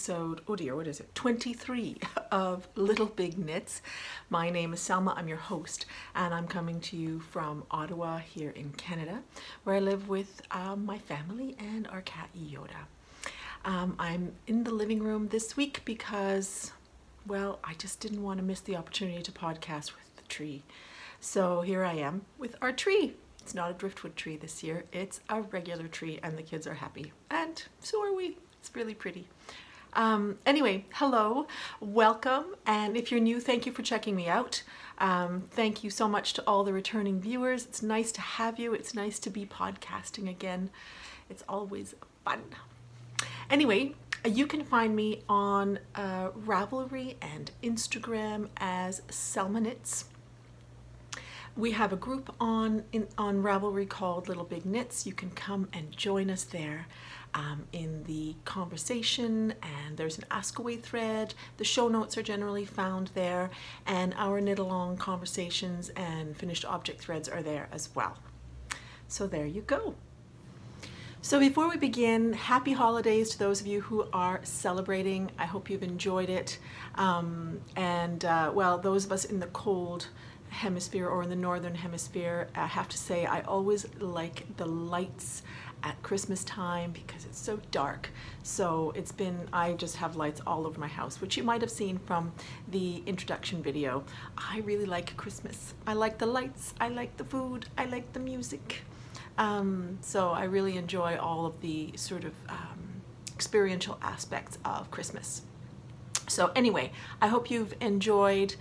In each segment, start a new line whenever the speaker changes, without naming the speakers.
episode, oh dear, what is it, 23 of Little Big Knits. My name is Selma, I'm your host, and I'm coming to you from Ottawa here in Canada, where I live with my family and our cat Yoda. I'm in the living room this week because, well, I just didn't want to miss the opportunity to podcast with the tree. So here I am with our tree. It's not a driftwood tree this year, it's a regular tree, and the kids are happy, and so are we. It's really pretty. Anyway, hello, welcome, and if you're new, thank you for checking me out. Thank you so much to all the returning viewers. It's nice to have you. It's nice to be podcasting again. It's always fun. Anyway, you can find me on Ravelry and Instagram as Selma Knits. We have a group on Ravelry called Little Big Knits. You can come and join us there in the conversation, and there's an Ask Away thread. The show notes are generally found there, and our knit along conversations and finished object threads are there as well. So there you go. So before we begin, happy holidays to those of you who are celebrating. I hope you've enjoyed it. Well, those of us in the cold hemisphere or in the northern hemisphere, I have to say I always like the lights at Christmas time because it's so dark. So I just have lights all over my house, which you might have seen from the introduction video. I really like Christmas. I like the lights, I like the food, I like the music. So I really enjoy all of the sort of experiential aspects of Christmas. So anyway, I hope you've enjoyed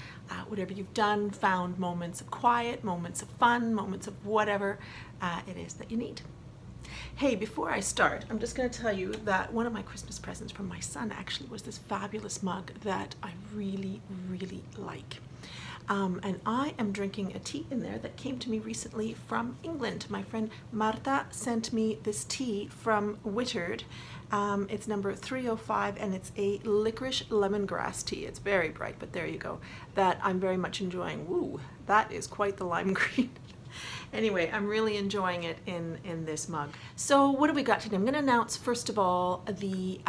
whatever you've done, found moments of quiet, moments of fun, moments of whatever it is that you need. Hey, before I start, I'm just going to tell you that one of my Christmas presents from my son actually was this fabulous mug that I really, really like. And I am drinking a tea in there that came to me recently from England. My friend Marta sent me this tea from Whittard. It's number 305, and it's a licorice lemongrass tea. It's very bright, but there you go. That I'm very much enjoying. Woo, that is quite the lime green. Anyway, I'm really enjoying it in this mug. So what have we got today? I'm going to announce first of all the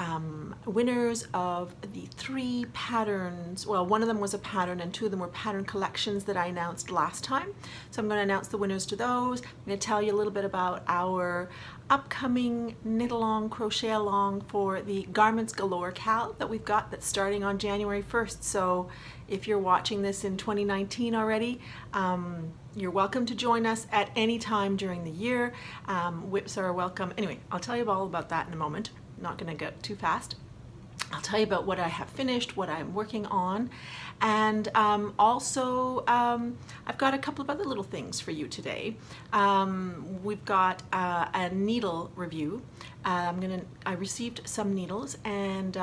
winners of the 3 patterns. Well, one of them was a pattern and 2 of them were pattern collections that I announced last time. So I'm going to announce the winners to those. I'm going to tell you a little bit about our upcoming knit along, crochet along for the Garments Galore Cal that we've got that's starting on January 1st. So if you're watching this in 2019 already, you're welcome to join us at any time during the year. Whips are welcome. Anyway, I'll tell you all about that in a moment. I'm not going to go too fast. I'll tell you about what I have finished, what I'm working on, and also I've got a couple of other little things for you today. We've got a needle review. I received some needles and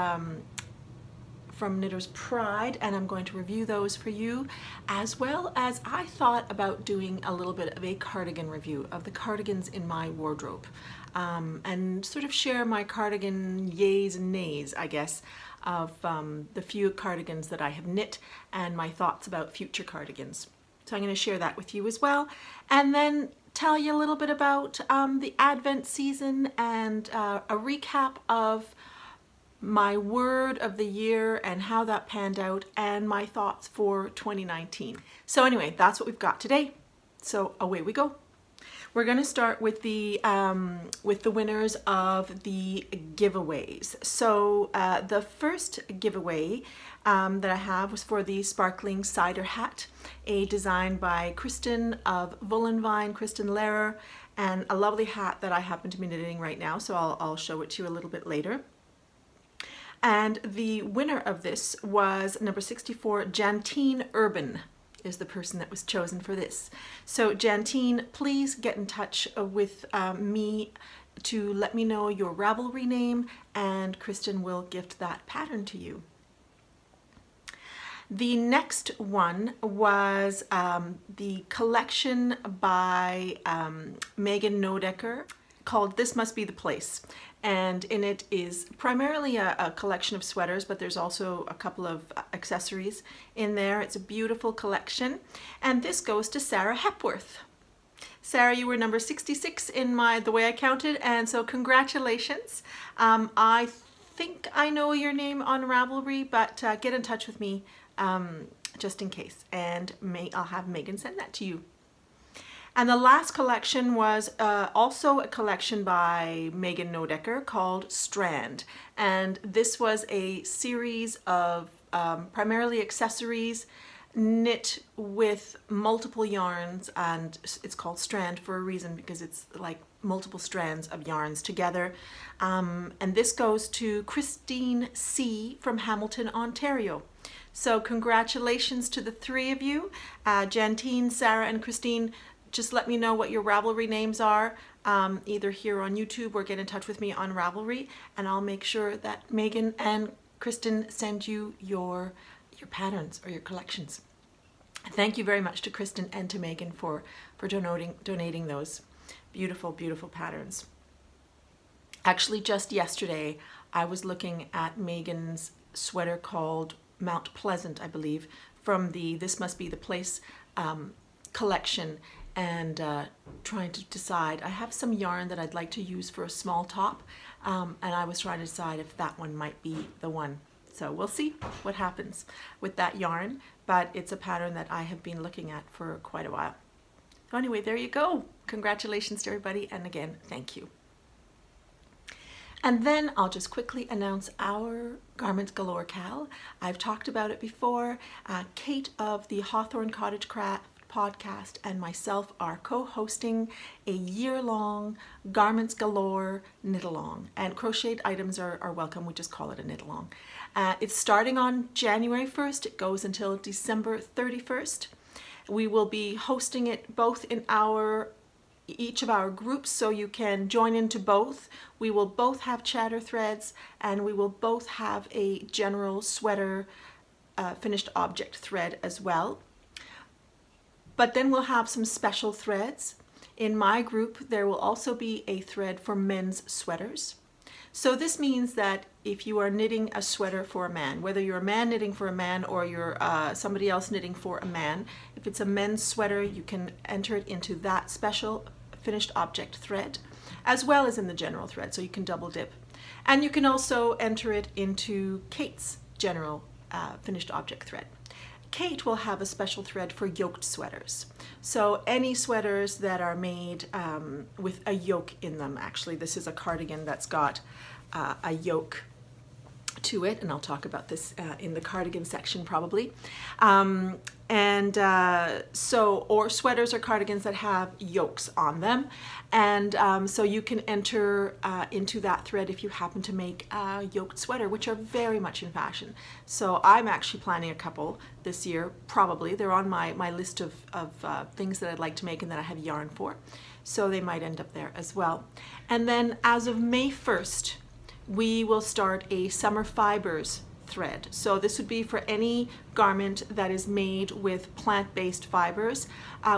from Knitter's Pride, and I'm going to review those for you, as well as I thought about doing a little bit of a cardigan review of the cardigans in my wardrobe, and sort of share my cardigan yays and nays, I guess, of the few cardigans that I have knit and my thoughts about future cardigans. So I'm going to share that with you as well, and then tell you a little bit about the Advent season and a recap of my word of the year and how that panned out, and my thoughts for 2019. So anyway, that's what we've got today. So away we go. We're going to start with the winners of the giveaways. So the first giveaway that I have was for the sparkling cider hat, a design by Kristen of VOOLENVINE, Kristen Lehrer, and a lovely hat that I happen to be knitting right now. So I'll show it to you a little bit later. And the winner of this was number 64, Jantine Urban is the person that was chosen for this. So Jantine, please get in touch with me to let me know your Ravelry name, and Kristen will gift that pattern to you. The next one was the collection by Megan Nodecker called This Must Be the Place. And in it is primarily a collection of sweaters, but there's also a couple of accessories in there. It's a beautiful collection. And this goes to Sarah Hepworth. Sarah, you were number 66 in the way I counted, and so congratulations. I think I know your name on Ravelry, but get in touch with me just in case, and I'll have Megan send that to you. And the last collection was also a collection by Megan Nodecker called Strand. And this was a series of primarily accessories knit with multiple yarns, and it's called Strand for a reason, because it's like multiple strands of yarns together. And this goes to Christine C. from Hamilton, Ontario. So congratulations to the three of you, Jantine, Sarah, and Christine. Just let me know what your Ravelry names are, either here on YouTube or get in touch with me on Ravelry, and I'll make sure that Megan and Kristen send you your patterns or your collections. Thank you very much to Kristen and to Megan for donating those beautiful, beautiful patterns. Actually, just yesterday, I was looking at Megan's sweater called Mount Pleasant, I believe, from the This Must Be the Place collection, and trying to decide. I have some yarn that I'd like to use for a small top, and I was trying to decide if that one might be the one. So we'll see what happens with that yarn, but it's a pattern that I have been looking at for quite a while. So anyway, there you go. Congratulations to everybody, and again, thank you. And then I'll just quickly announce our Garments Galore Cal. I've talked about it before. Kate of the Hawthorne Cottage Craft podcast and myself are co-hosting a year-long Garments Galore knit-along, and crocheted items are welcome. We just call it a knit-along. It's starting on January 1st. It goes until December 31st. We will be hosting it both in each of our groups, so you can join into both. We will both have chatter threads, and we will both have a general sweater finished object thread as well. But then we'll have some special threads. In my group, there will also be a thread for men's sweaters. So this means that if you are knitting a sweater for a man, whether you're a man knitting for a man or you're somebody else knitting for a man, if it's a men's sweater, you can enter it into that special finished object thread, as well as in the general thread, so you can double dip. And you can also enter it into Kate's general finished object thread. Kate will have a special thread for yoked sweaters. So any sweaters that are made with a yoke in them. Actually, this is a cardigan that's got a yoke to it, and I'll talk about this in the cardigan section probably. Or sweaters or cardigans that have yokes on them, and so you can enter into that thread if you happen to make a yoked sweater, which are very much in fashion. So I'm actually planning a couple this year, probably. They're on my list of things that I'd like to make and that I have yarn for, so they might end up there as well. And then as of May 1st, we will start a summer fibers thread. So this would be for any garment that is made with plant-based fibers.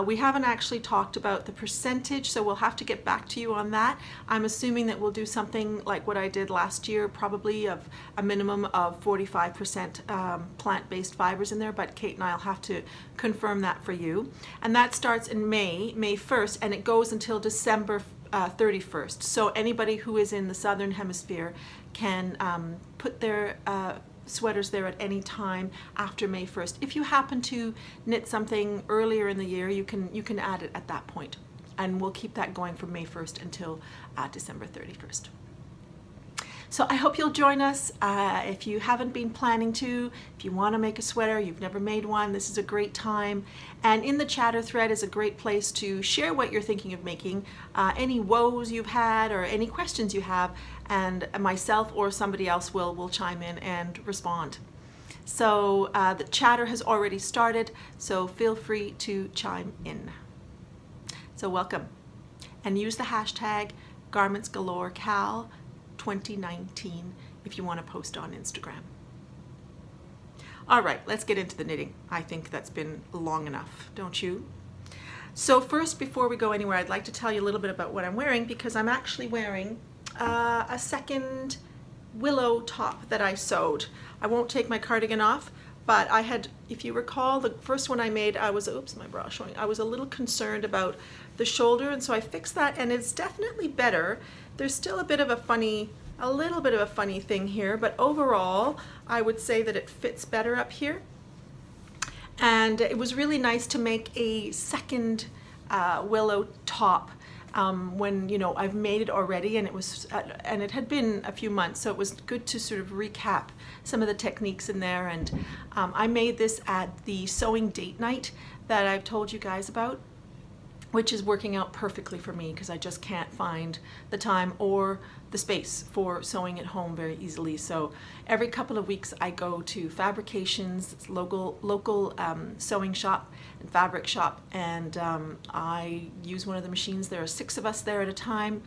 We haven't actually talked about the percentage, so we'll have to get back to you on that. I'm assuming that we'll do something like what I did last year, probably of a minimum of 45% plant-based fibers in there, but Kate and I'll have to confirm that for you. And that starts in May 1st, and it goes until December 31st. So anybody who is in the southern hemisphere can put their sweaters there at any time after May 1st. If you happen to knit something earlier in the year, you can add it at that point, and we'll keep that going from May 1st until December 31st. So I hope you'll join us. If you haven't been planning to, if you want to make a sweater, you've never made one, this is a great time. And in the chatter thread is a great place to share what you're thinking of making, any woes you've had or any questions you have, and myself or somebody else will chime in and respond. So the chatter has already started, so feel free to chime in. So welcome, and use the hashtag GarmentsGaloreCal 2019 if you want to post on Instagram. All right, let's get into the knitting. I think that's been long enough, don't you? So first, before we go anywhere, I'd like to tell you a little bit about what I'm wearing, because I'm actually wearing a second willow top that I sewed. I won't take my cardigan off, but I had, if you recall, the first one I made, I was, oops, my bra showing, I was a little concerned about the shoulder, and so I fixed that, and it's definitely better. There's still a bit of a funny a little bit of a funny thing here, but overall I would say that it fits better up here. And it was really nice to make a second willow top when, you know, I've made it already, and it had been a few months, so it was good to sort of recap some of the techniques in there. And I made this at the sewing date night that I've told you guys about, which is working out perfectly for me because I just can't find the time or the space for sewing at home very easily. So every couple of weeks I go to Fabrications, it's local sewing shop and fabric shop, and I use one of the machines. There are 6 of us there at a time,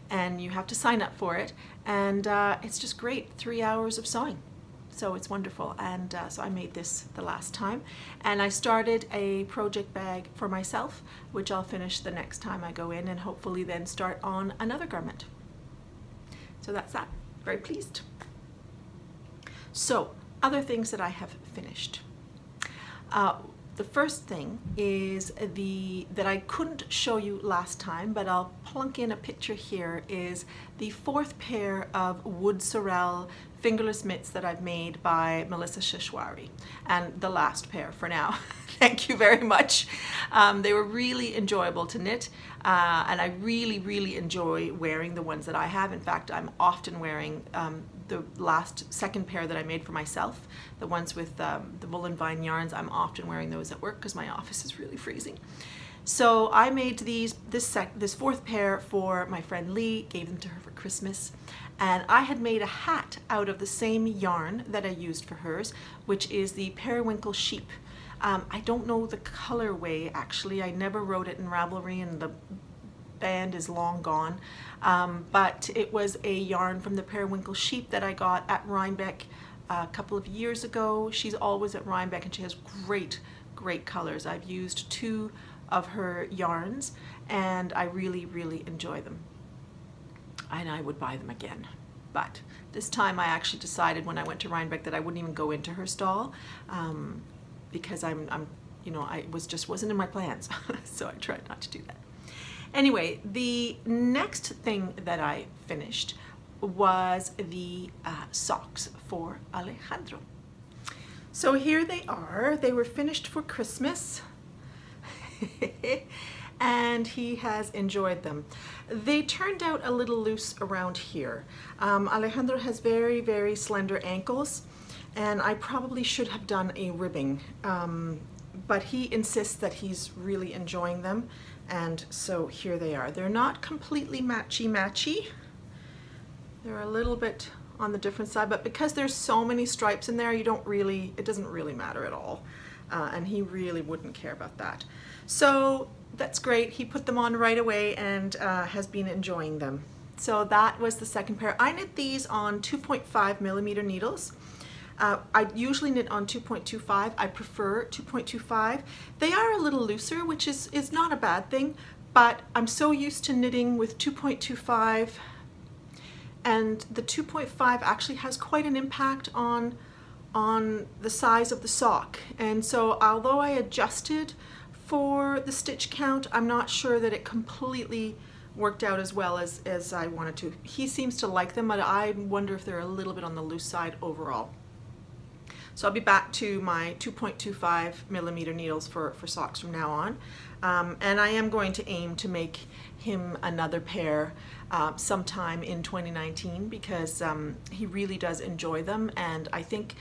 and you have to sign up for it, and it's just great, 3 hours of sewing. So it's wonderful. And so I made this the last time, and I started a project bag for myself, which I'll finish the next time I go in, and hopefully then start on another garment. So that's that. Very pleased. So other things that I have finished. The first thing is that I couldn't show you last time, but I'll plunk in a picture here, is the 4th pair of wood SORREL fingerless mitts that I've made by Melissa SCHAWSCHWARY, and the last pair for now. Thank you very much. They were really enjoyable to knit, and I really enjoy wearing the ones that I have. In fact, I'm often wearing the second pair that I made for myself, the ones with the WOOLENVINE yarns. I'm often wearing those at work because my office is really freezing. So I made this 4th pair for my friend Lee, gave them to her for Christmas, and I had made a hat out of the same yarn that I used for hers, which is the periwinkle sheep. I don't know the colorway actually. I never wrote it in Ravelry, and the band is long gone, but it was a yarn from the periwinkle sheep that I got at Rhinebeck a couple of years ago. She's always at Rhinebeck, and she has great colors. I've used 2 of her yarns, and I really enjoy them, and I would buy them again. But this time I actually decided when I went to Rhinebeck that I wouldn't even go into her stall, because you know, just wasn't in my plans. So I tried not to do that. Anyway, the next thing that I finished was the socks for Alejandro. So here they are. They were finished for Christmas. And he has enjoyed them. They turned out a little loose around here. Alejandro has very slender ankles, and I probably should have done a ribbing, but he insists that he's really enjoying them, and so here they are. They're not completely matchy. They're a little bit on the different side, but because there's so many stripes in there, it doesn't really matter at all, and he really wouldn't care about that. So that's great. He put them on right away and has been enjoying them. So that was the second pair. I knit these on 2.5mm needles. I usually knit on 2.25. I prefer 2.25. They are a little looser, which is not a bad thing, but I'm so used to knitting with 2.25, and the 2.5 actually has quite an impact on the size of the sock. And so although I adjusted for the stitch count, I'm not sure that it completely worked out as well as I wanted to. He seems to like them, but I wonder if they're a little bit on the loose side overall. So I'll be back to my 2.25mm needles for socks from now on. And I am going to aim to make him another pair sometime in 2019, because he really does enjoy them, and I think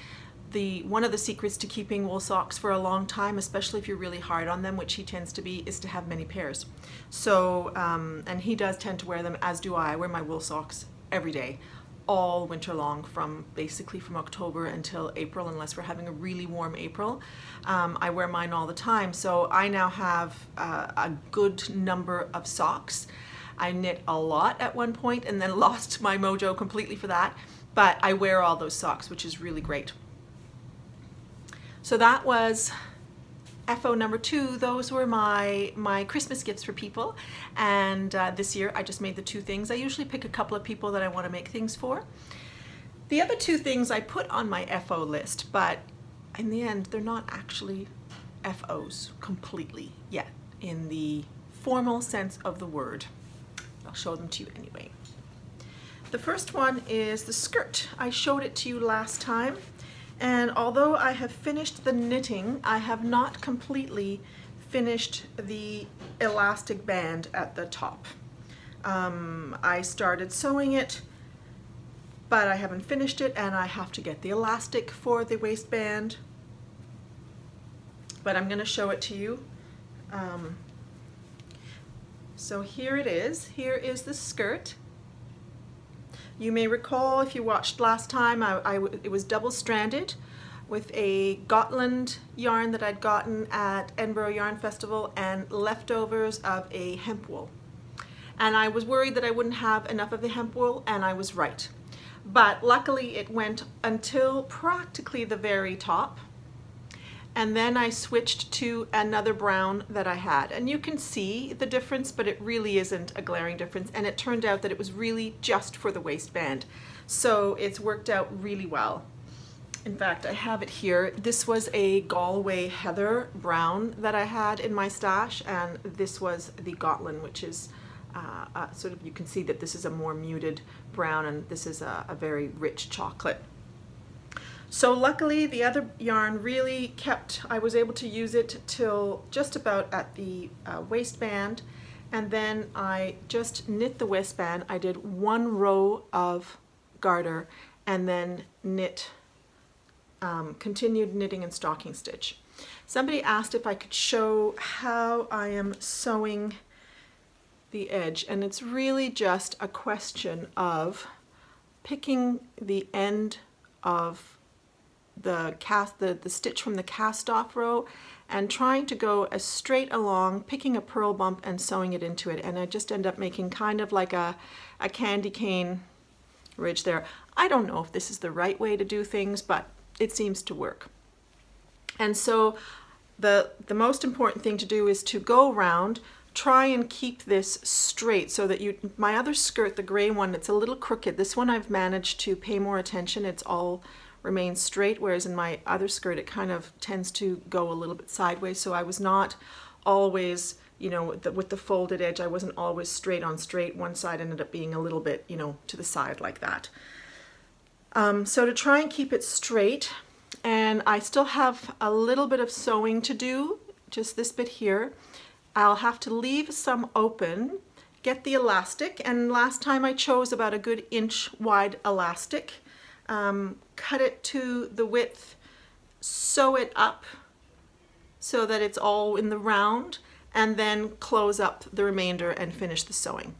one of the secrets to keeping wool socks for a long time, especially if you're really hard on them, which he tends to be, is to have many pairs. So, and he does tend to wear them, as do I. I wear my wool socks every day, all winter long, basically from October until April, unless we're having a really warm April. I wear mine all the time, so I now have a good number of socks. I knit a lot at one point and then lost my mojo completely for that, but I wear all those socks, which is really great. So that was FO number 2. Those were my Christmas gifts for people, and this year I just made the 2 things. I usually pick a couple of people that I want to make things for. The other 2 things I put on my FO list, but in the end they're not actually FOs completely yet in the formal sense of the word. I'll show them to you anyway. The first one is the skirt. I showed it to you last time, and although I have finished the knitting, I have not completely finished the elastic band at the top. I started sewing it, but I haven't finished it, and I have to get the elastic for the waistband, but I'm going to show it to you. So here it is. Here is the skirt. You may recall, if you watched last time, it was double-stranded with a Gotland yarn that I'd gotten at Edinburgh Yarn Festival and leftovers of a hemp wool. And I was worried that I wouldn't have enough of the hemp wool, and I was right. But luckily it went until practically the very top, and then I switched to another brown that I had. And you can see the difference, but it really isn't a glaring difference, and it turned out that it was really just for the waistband. So it's worked out really well. In fact, I have it here. This was a Galway Heather brown that I had in my stash, and this was the Gotland, which is sort of, you can see that this is a more muted brown, and this is a very rich chocolate. So luckily the other yarn really kept, I was able to use it till just about at the waistband, and then I just knit the waistband. I did one row of garter and then knit, continued knitting and stocking stitch. Somebody asked if I could show how I am sewing the edge, and it's really just a question of picking the end of the stitch from the cast off row and trying to go as straight along, picking a purl bump and sewing it into it, and I just end up making kind of like a candy cane ridge there. I don't know if this is the right way to do things, but it seems to work. And so the most important thing to do is to go around, try and keep this straight so that my other skirt, the gray one, it's a little crooked. This one I've managed to pay more attention. It's all remains straight, whereas in my other skirt it kind of tends to go a little bit sideways. So I was not always, you know, with the folded edge, I wasn't always straight on straight. One side ended up being a little bit, you know, to the side like that. So to try and keep it straight, and I still have a little bit of sewing to do, just this bit here. I'll have to leave some open, get the elastic, and last time I chose about a good inch wide elastic. Cut it to the width, sew it up so that it's all in the round, and then close up the remainder and finish the sewing.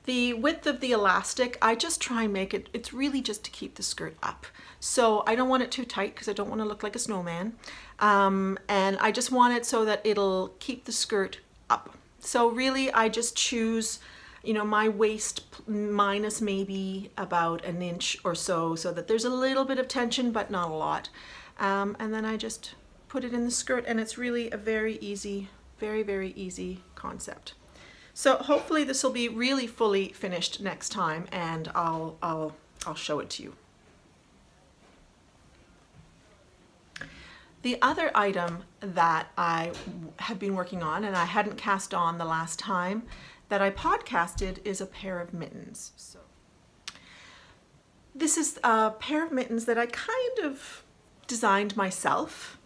The width of the elastic, I just try and make it, it's really just to keep the skirt up. So I don't want it too tight because I don't want to look like a snowman. And I just want it so that it'll keep the skirt up. So really I just choose, you know, my waist minus maybe about an inch or so, so that there's a little bit of tension, but not a lot. And then I just put it in the skirt, and it's really a very easy, very, very easy concept. So hopefully this will be really fully finished next time, and I'll show it to you. The other item that I have been working on, and I hadn't cast on the last time that I podcasted, is a pair of mittens. So this is a pair of mittens that I kind of designed myself.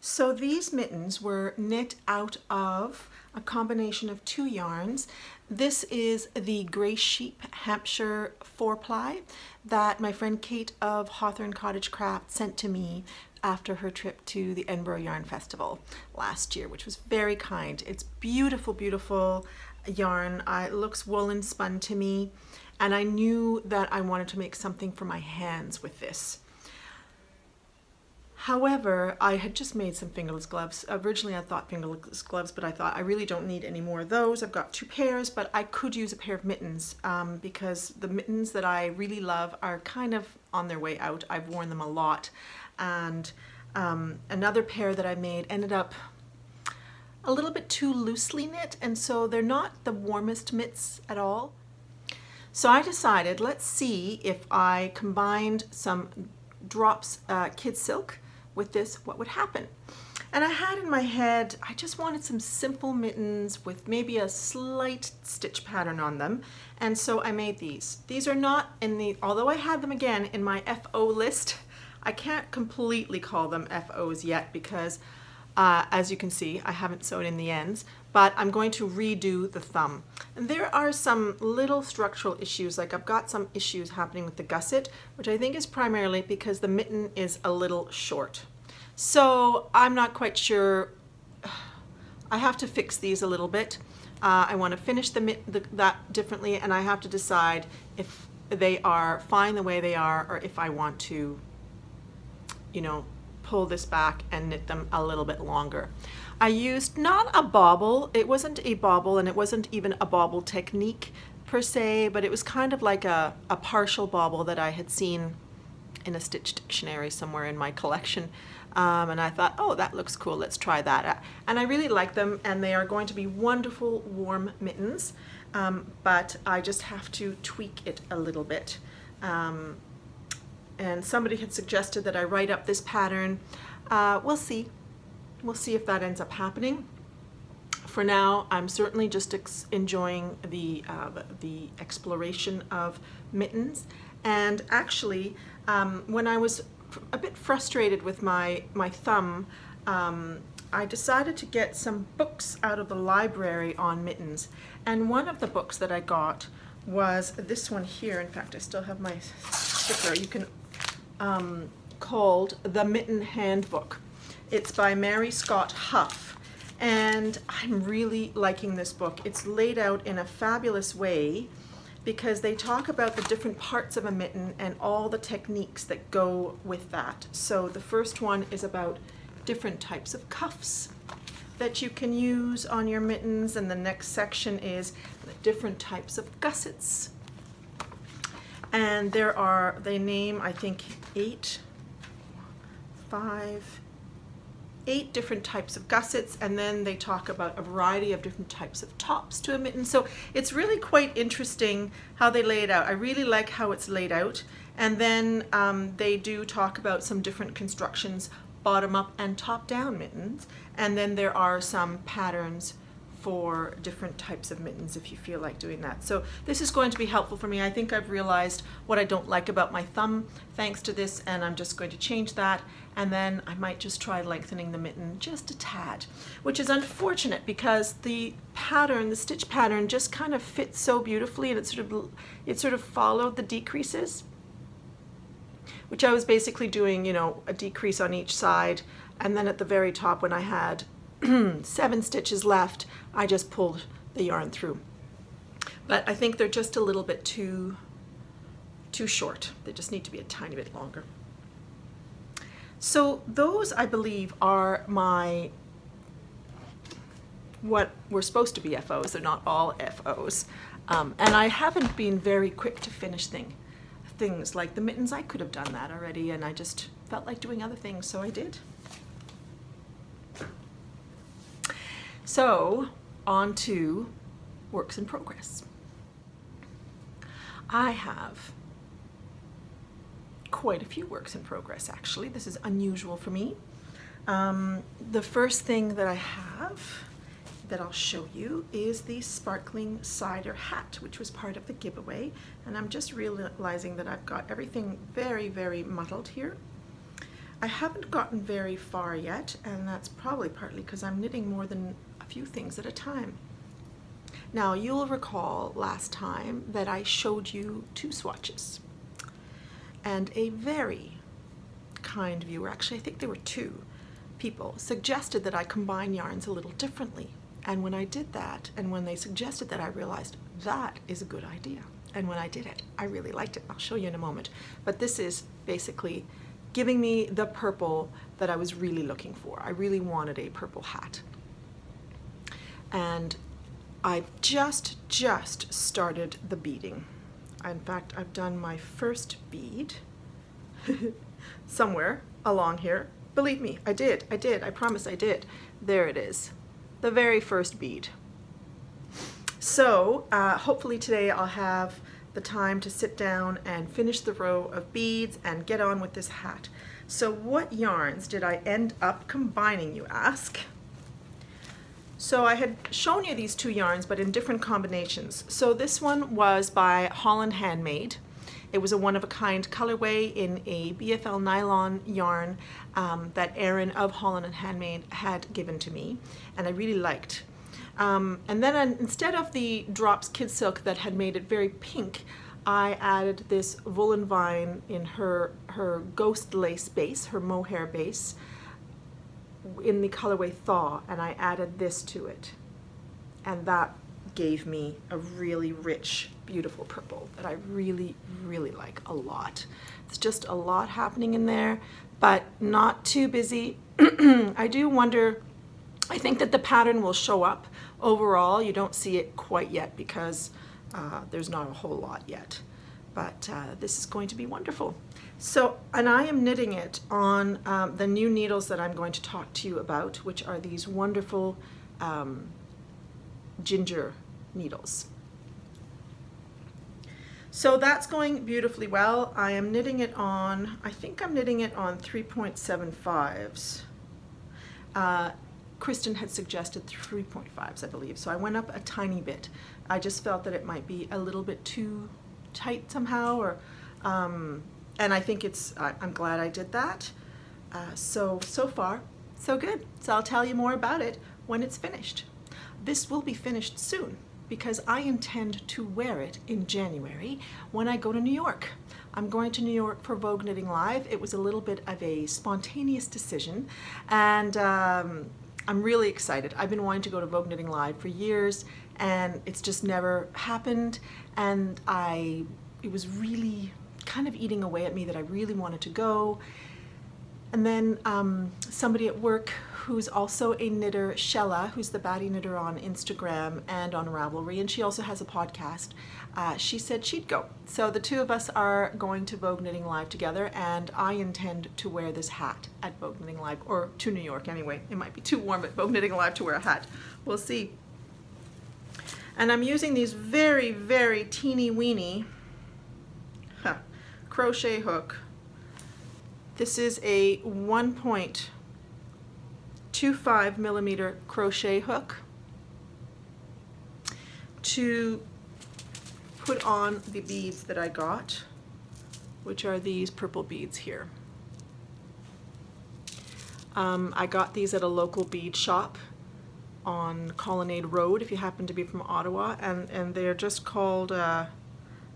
So these mittens were knit out of a combination of two yarns. This is the Grey Sheep Hampshire 4-ply that my friend Kate of Hawthorne Cottage Craft sent to me after her trip to the Edinburgh Yarn Festival last year, which was very kind. It's beautiful, beautiful yarn. It looks woolen spun to me, and I knew that I wanted to make something for my hands with this. However, I had just made some fingerless gloves. Originally I thought fingerless gloves, but I thought I really don't need any more of those. I've got 2 pairs, but I could use a pair of mittens because the mittens that I really love are kind of on their way out. I've worn them a lot. And another pair that I made ended up a little bit too loosely knit, and so they're not the warmest mitts at all. So I decided, let's see if I combined some drops kid silk with this, what would happen. And I had in my head, I just wanted some simple mittens with maybe a slight stitch pattern on them. And so I made these. These are not in the, although I had them again in my FO list, I can't completely call them FOs yet because as you can see, I haven't sewed in the ends, but I'm going to redo the thumb. And there are some little structural issues, like I've got some issues happening with the gusset, which I think is primarily because the mitten is a little short. So I'm not quite sure. I have to fix these a little bit. I want to finish that differently, and I have to decide if they are fine the way they are, or if I want to, you know, pull this back and knit them a little bit longer. I used not a bobble. It wasn't a bobble, and it wasn't even a bobble technique per se, but it was kind of like a partial bobble that I had seen in a stitch dictionary somewhere in my collection. And I thought, oh, that looks cool, let's try that. And I really like them, and they are going to be wonderful warm mittens, but I just have to tweak it a little bit. And somebody had suggested that I write up this pattern. We'll see. We'll see if that ends up happening. For now, I'm certainly just enjoying the exploration of mittens. And actually, when I was a bit frustrated with my thumb, I decided to get some books out of the library on mittens. And one of the books that I got was this one here. In fact, I still have my sticker. You can called The Mitten Handbook. It's by Mary Scott Huff, and I'm really liking this book. It's laid out in a fabulous way because they talk about the different parts of a mitten and all the techniques that go with that. So the first one is about different types of cuffs that you can use on your mittens, and the next section is the different types of gussets. And there are, they name, I think, 8 different types of gussets, and then they talk about a variety of different types of tops to a mitten. So it's really quite interesting how they lay it out. I really like how it's laid out. And then they do talk about some different constructions, bottom up and top down mittens. And then there are some patterns for different types of mittens if you feel like doing that. So this is going to be helpful for me. I think I've realized what I don't like about my thumb thanks to this, and I'm just going to change that, and then I might just try lengthening the mitten just a tad, which is unfortunate because the pattern, the stitch pattern, just kind of fits so beautifully, and it sort of followed the decreases, which I was basically doing, you know, a decrease on each side, and then at the very top when I had 7 stitches left, I just pulled the yarn through. But I think they're just a little bit too short. They just need to be a tiny bit longer. So those, I believe, are my, what were supposed to be FOs. They're not all FOs. And I haven't been very quick to finish things like the mittens. I could have done that already, and I just felt like doing other things, so I did. So, on to works in progress. I have quite a few works in progress, actually. This is unusual for me. The first thing that I have that I'll show you is the sparkling cider hat, which was part of the giveaway. And I'm just realizing that I've got everything very, very muddled here. I haven't gotten very far yet, and that's probably partly because I'm knitting more than a few things at a time. Now, you'll recall last time that I showed you 2 swatches, and a very kind viewer, actually I think there were 2 people, suggested that I combine yarns a little differently. And when I did that, and when they suggested that, I realized that is a good idea. And when I did it, I really liked it. I'll show you in a moment. But this is basically giving me the purple that I was really looking for. I really wanted a purple hat. And I've just started the beading. In fact, I've done my first bead somewhere along here. Believe me, I did, I promise I did. There it is, the very first bead. So hopefully today I'll have the time to sit down and finish the row of beads and get on with this hat. So what yarns did I end up combining, you ask? So I had shown you these two yarns, but in different combinations. So this one was by Holland Handmade. It was a one-of-a-kind colorway in a BFL nylon yarn that Erin of Holland and Handmade had given to me, and I really liked. And then instead of the Drops Kid Silk that had made it very pink, I added this VOOLENVINE in her ghost lace base, her mohair base, in the colorway THAW, and I added this to it. And that gave me a really rich, beautiful purple that I really, really like a lot. It's just a lot happening in there, but not too busy. I do wonder, I think that the pattern will show up overall. You don't see it quite yet because there's not a whole lot yet, but this is going to be wonderful. So, and I am knitting it on the new needles that I'm going to talk to you about, which are these wonderful ginger needles. So that's going beautifully well. I am knitting it on, I think I'm knitting it on 3.75s. Kristen had suggested 3.5s, I believe, so I went up a tiny bit. I just felt that it might be a little bit too tight somehow, or and I think it's, I'm glad I did that. So far, so good. So I'll tell you more about it when it's finished. This will be finished soon because I intend to wear it in January when I go to New York. I'm going to New York for Vogue Knitting Live. It was a little bit of a spontaneous decision, and I'm really excited. I've been wanting to go to Vogue Knitting Live for years, and it's just never happened, and it was really kind of eating away at me that I really wanted to go. And then somebody at work who's also a knitter, Shella, who's the baddie knitter on Instagram and on Ravelry, and she also has a podcast, she said she'd go. So the two of us are going to Vogue Knitting Live together, and I intend to wear this hat at Vogue Knitting Live, or to New York anyway. It might be too warm at Vogue Knitting Live to wear a hat. We'll see. And I'm using these very, very teeny weeny crochet hook. This is a 1.25 millimeter crochet hook to put on the beads that I got, which are these purple beads here. I got these at a local bead shop on Colonnade Road if you happen to be from Ottawa, and they're just called a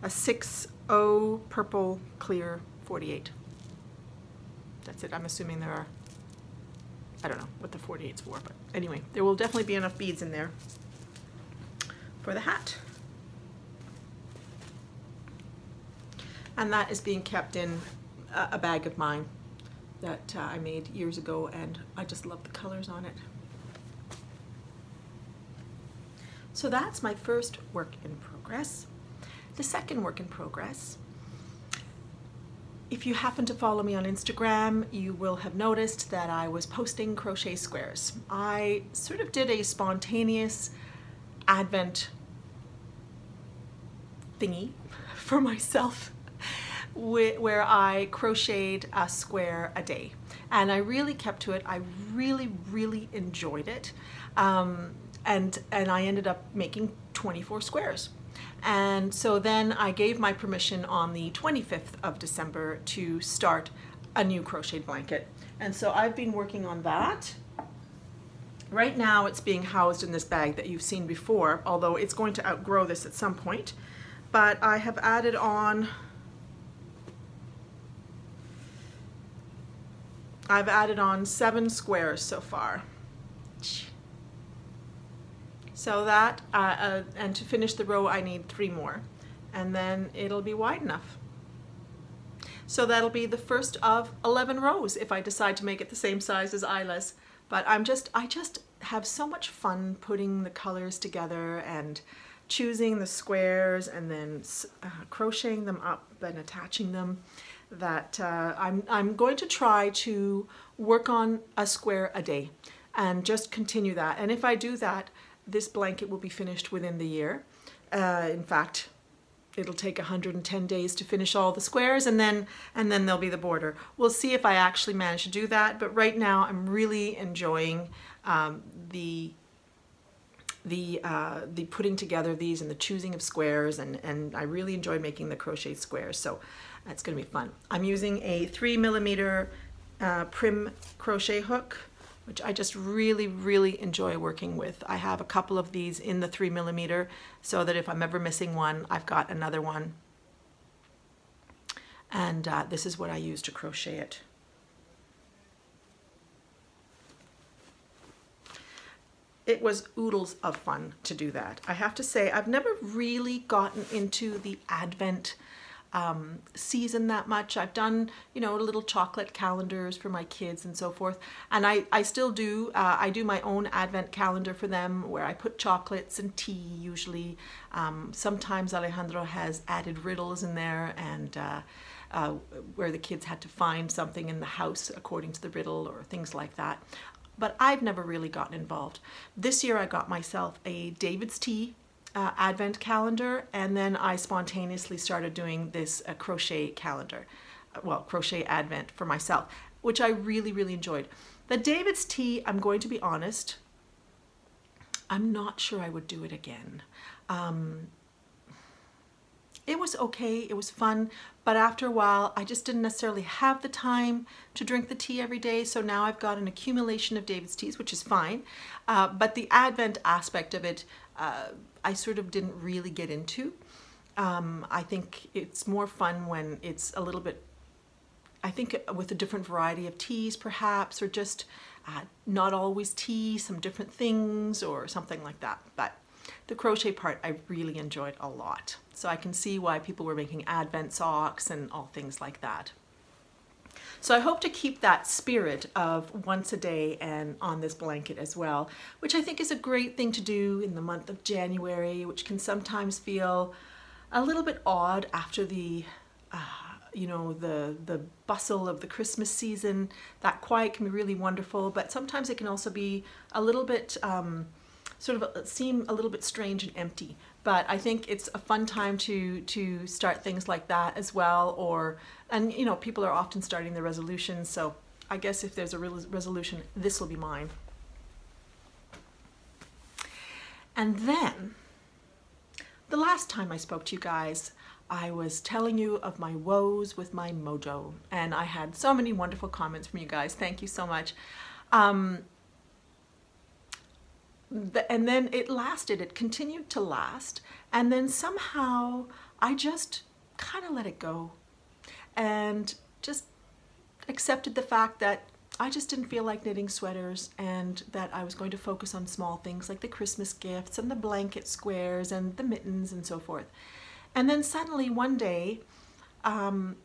6-0 purple clear 48. That's it. I'm assuming there are, I don't know what the 48's for, but anyway, there will definitely be enough beads in there for the hat. And that is being kept in a bag of mine that I made years ago, and I just love the colors on it. So that's my first work in progress. The second work in progress, if you happen to follow me on Instagram, you will have noticed that I was posting crochet squares. I sort of did a spontaneous Advent thingy for myself where I crocheted a square a day. And I really kept to it. I really, really enjoyed it. And I ended up making 24 squares. And so then I gave my permission on the 25th of December to start a new crocheted blanket. And so I've been working on that. Right now it's being housed in this bag that you've seen before, although it's going to outgrow this at some point. But I have added on, I've added on 7 squares so far. So that, and to finish the row I need 3 more, and then it'll be wide enough. So that'll be the first of 11 rows if I decide to make it the same size as Isla's. But I just have so much fun putting the colors together and choosing the squares and then crocheting them up and attaching them, that I'm going to try to work on a square a day and just continue that. And if I do that, this blanket will be finished within the year. In fact, it'll take 110 days to finish all the squares, and then there'll be the border. We'll see if I actually manage to do that, but right now I'm really enjoying the putting together these and the choosing of squares, and I really enjoy making the crochet squares, so that's going to be fun. I'm using a 3mm prim crochet hook, which I just really enjoy working with. I have a couple of these in the 3mm so that if I'm ever missing one, I've got another one. And this is what I use to crochet it. It was oodles of fun to do that. I have to say, I've never really gotten into the Advent season that much. I've done, you know, little chocolate calendars for my kids and so forth, and I still do. I do my own Advent calendar for them where I put chocolates and tea usually. Sometimes Alejandro has added riddles in there, and where the kids had to find something in the house according to the riddle or things like that. But I've never really gotten involved. This year I got myself a David's Tea Advent calendar, and then I spontaneously started doing this crochet calendar, well, crochet Advent for myself, which I really enjoyed. The David's Tea, I'm going to be honest, I'm not sure I would do it again. It was okay, it was fun, but after a while I just didn't necessarily have the time to drink the tea every day, so now I've got an accumulation of David's Teas, which is fine, but the Advent aspect of it I sort of didn't really get into. I think it's more fun when it's a little bit, I think with a different variety of teas perhaps, or just not always tea, some different things or something like that. But the crochet part I really enjoyed a lot. So I can see why people were making Advent socks and all things like that. So I hope to keep that spirit of once a day and on this blanket as well, which I think is a great thing to do in the month of January, which can sometimes feel a little bit odd after the, you know, the bustle of the Christmas season. That quiet can be really wonderful, but sometimes it can also be a little bit, sort of seem a little bit strange and empty. But I think it's a fun time to start things like that as well, and you know, people are often starting their resolutions, so I guess if there's a resolution, this will be mine. And then, the last time I spoke to you guys, I was telling you of my woes with my Mojo, and I had so many wonderful comments from you guys. Thank you so much. And then it lasted, it continued to last, and then somehow I just kind of let it go and just accepted the fact that I just didn't feel like knitting sweaters, and that I was going to focus on small things like the Christmas gifts and the blanket squares and the mittens and so forth. And then suddenly one day, it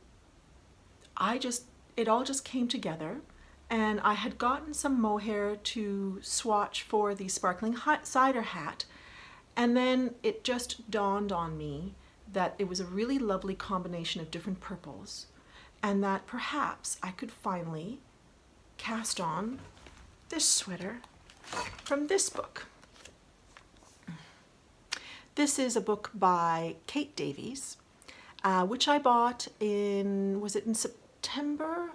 all just came together. And I had gotten some mohair to swatch for the sparkling cider hat, and then it just dawned on me that it was a really lovely combination of different purples, and that perhaps I could finally cast on this sweater from this book. This is a book by Kate Davies, which I bought in, was it in September?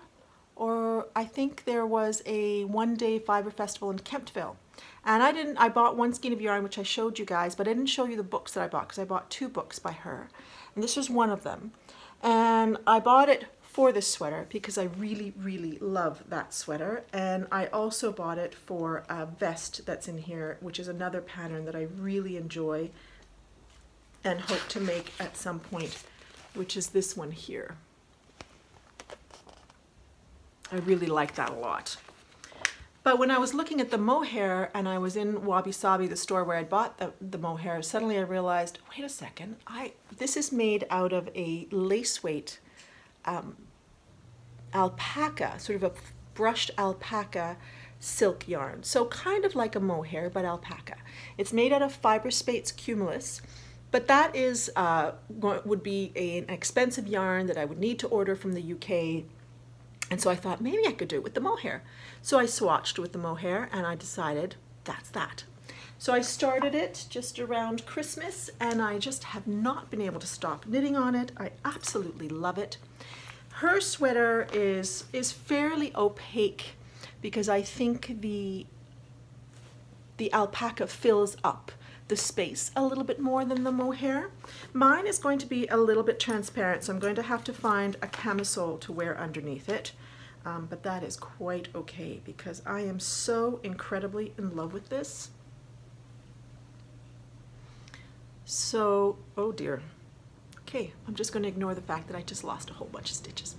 Or I think there was a one-day fiber festival in Kemptville. And I bought one skein of yarn, which I showed you guys, but I didn't show you the books that I bought, because I bought 2 books by her. And this was one of them. And I bought it for this sweater because I really love that sweater. And I also bought it for a vest that's in here, which is another pattern that I really enjoy and hope to make at some point, which is this one here. I really like that a lot. But when I was looking at the mohair, and I was in Wabi Sabi, the store where I bought the mohair, suddenly I realized, wait a second, this is made out of a lace weight alpaca, sort of a brushed alpaca silk yarn. So kind of like a mohair, but alpaca. It's made out of Fiberspates Cumulus, but that is would be an expensive yarn that I would need to order from the UK. And so I thought maybe I could do it with the mohair. So I swatched with the mohair and I decided that's that. So I started it just around Christmas and I just have not been able to stop knitting on it. I absolutely love it. Her sweater is fairly opaque because I think the alpaca fills up the space a little bit more than the mohair. Mine is going to be a little bit transparent, so I'm going to have to find a camisole to wear underneath it. But that is quite okay because I am so incredibly in love with this. So, oh dear. Okay, I'm just going to ignore the fact that I just lost a whole bunch of stitches.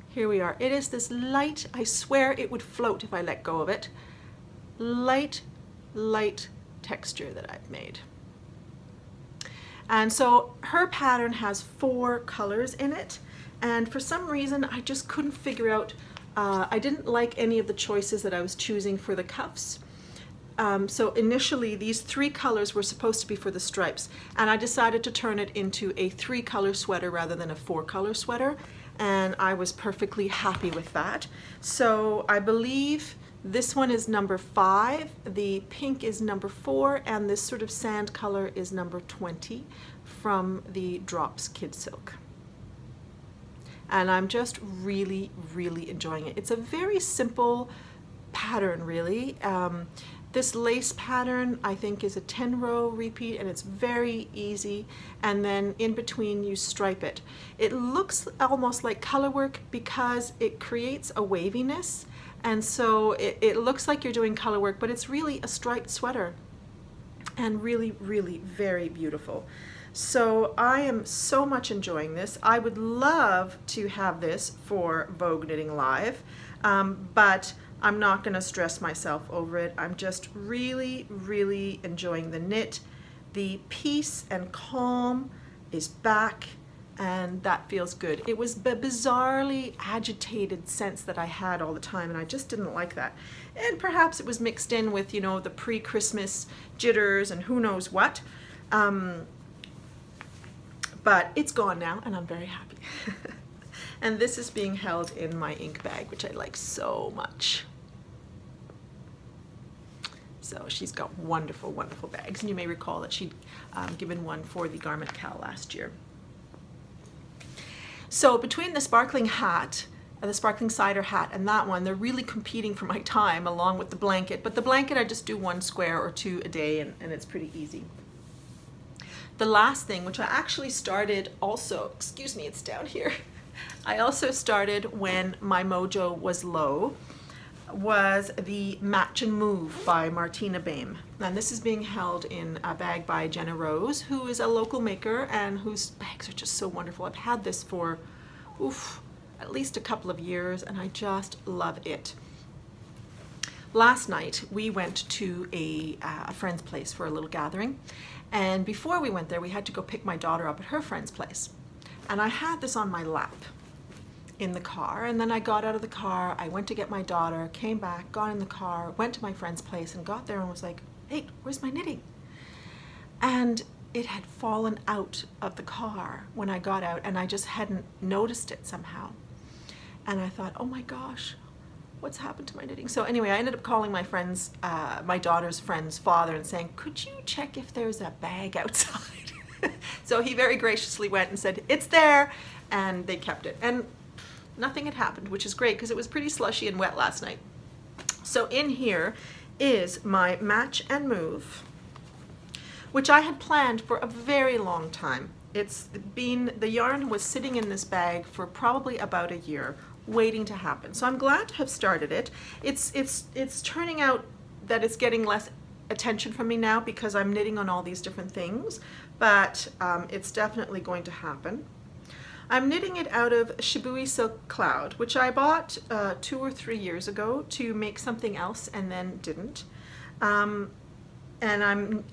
Here we are. It is this light, I swear it would float if I let go of it, light texture that I've made. And so her pattern has 4 colors in it, and for some reason I just couldn't figure out, I didn't like any of the choices that I was choosing for the cuffs. So initially these 3 colors were supposed to be for the stripes, and I decided to turn it into a 3-color sweater rather than a 4-color sweater, and I was perfectly happy with that. So I believe this one is number 5, the pink is number 4, and this sort of sand color is number 20 from the Drops Kid Silk. And I'm just really enjoying it. It's a very simple pattern, really. This lace pattern I think is a 10-row repeat, and it's very easy, and then in between you stripe it. It looks almost like color work because it creates a waviness, and so it looks like you're doing color work, but it's really a striped sweater and really very beautiful. So I am so much enjoying this. I would love to have this for Vogue Knitting Live, but I'm not going to stress myself over it. I'm just really enjoying the knit. The peace and calm is back, and that feels good. It was the bizarrely agitated sense that I had all the time, and I just didn't like that. And perhaps it was mixed in with, you know, the pre-Christmas jitters and who knows what. But it's gone now, and I'm very happy. And this is being held in my ink bag, which I like so much. So she's got wonderful bags, and you may recall that she'd given one for the Garment Cal last year. So between the sparkling hat, the sparkling cider hat, and that one, they're really competing for my time along with the blanket. But the blanket I just do 1 square or 2 a day, and it's pretty easy. The last thing, which I actually started also, excuse me, it's down here. I also started when my mojo was low, was the Match and Move by Martina BEHM. And this is being held in a bag by Jenna Rose, who is a local maker and whose bags are just so wonderful. I've had this for, at least a couple of years, and I just love it. Last night we went to a friend's place for a little gathering, and before we went there we had to go pick my daughter up at her friend's place. And I had this on my lap in the car, and then I got out of the car, I went to get my daughter, came back, got in the car, went to my friend's place, and got there and was like, hey, where's my knitting? And it had fallen out of the car when I got out, and I just hadn't noticed it somehow. And I thought, oh my gosh, what's happened to my knitting? So anyway, I ended up calling my friend's, my daughter's friend's father and saying, could you check if there's a bag outside? So he very graciously went and said, it's there, and they kept it. And nothing had happened, which is great because it was pretty slushy and wet last night. So in here is my Match and Move, which I had planned for a very long time. It's been, the yarn was sitting in this bag for probably about a year, waiting to happen. So I'm glad to have started it. It's turning out that it's getting less attention from me now because I'm knitting on all these different things, but it's definitely going to happen. I'm knitting it out of Shibui Silk Cloud, which I bought 2 or 3 years ago to make something else and then didn't. And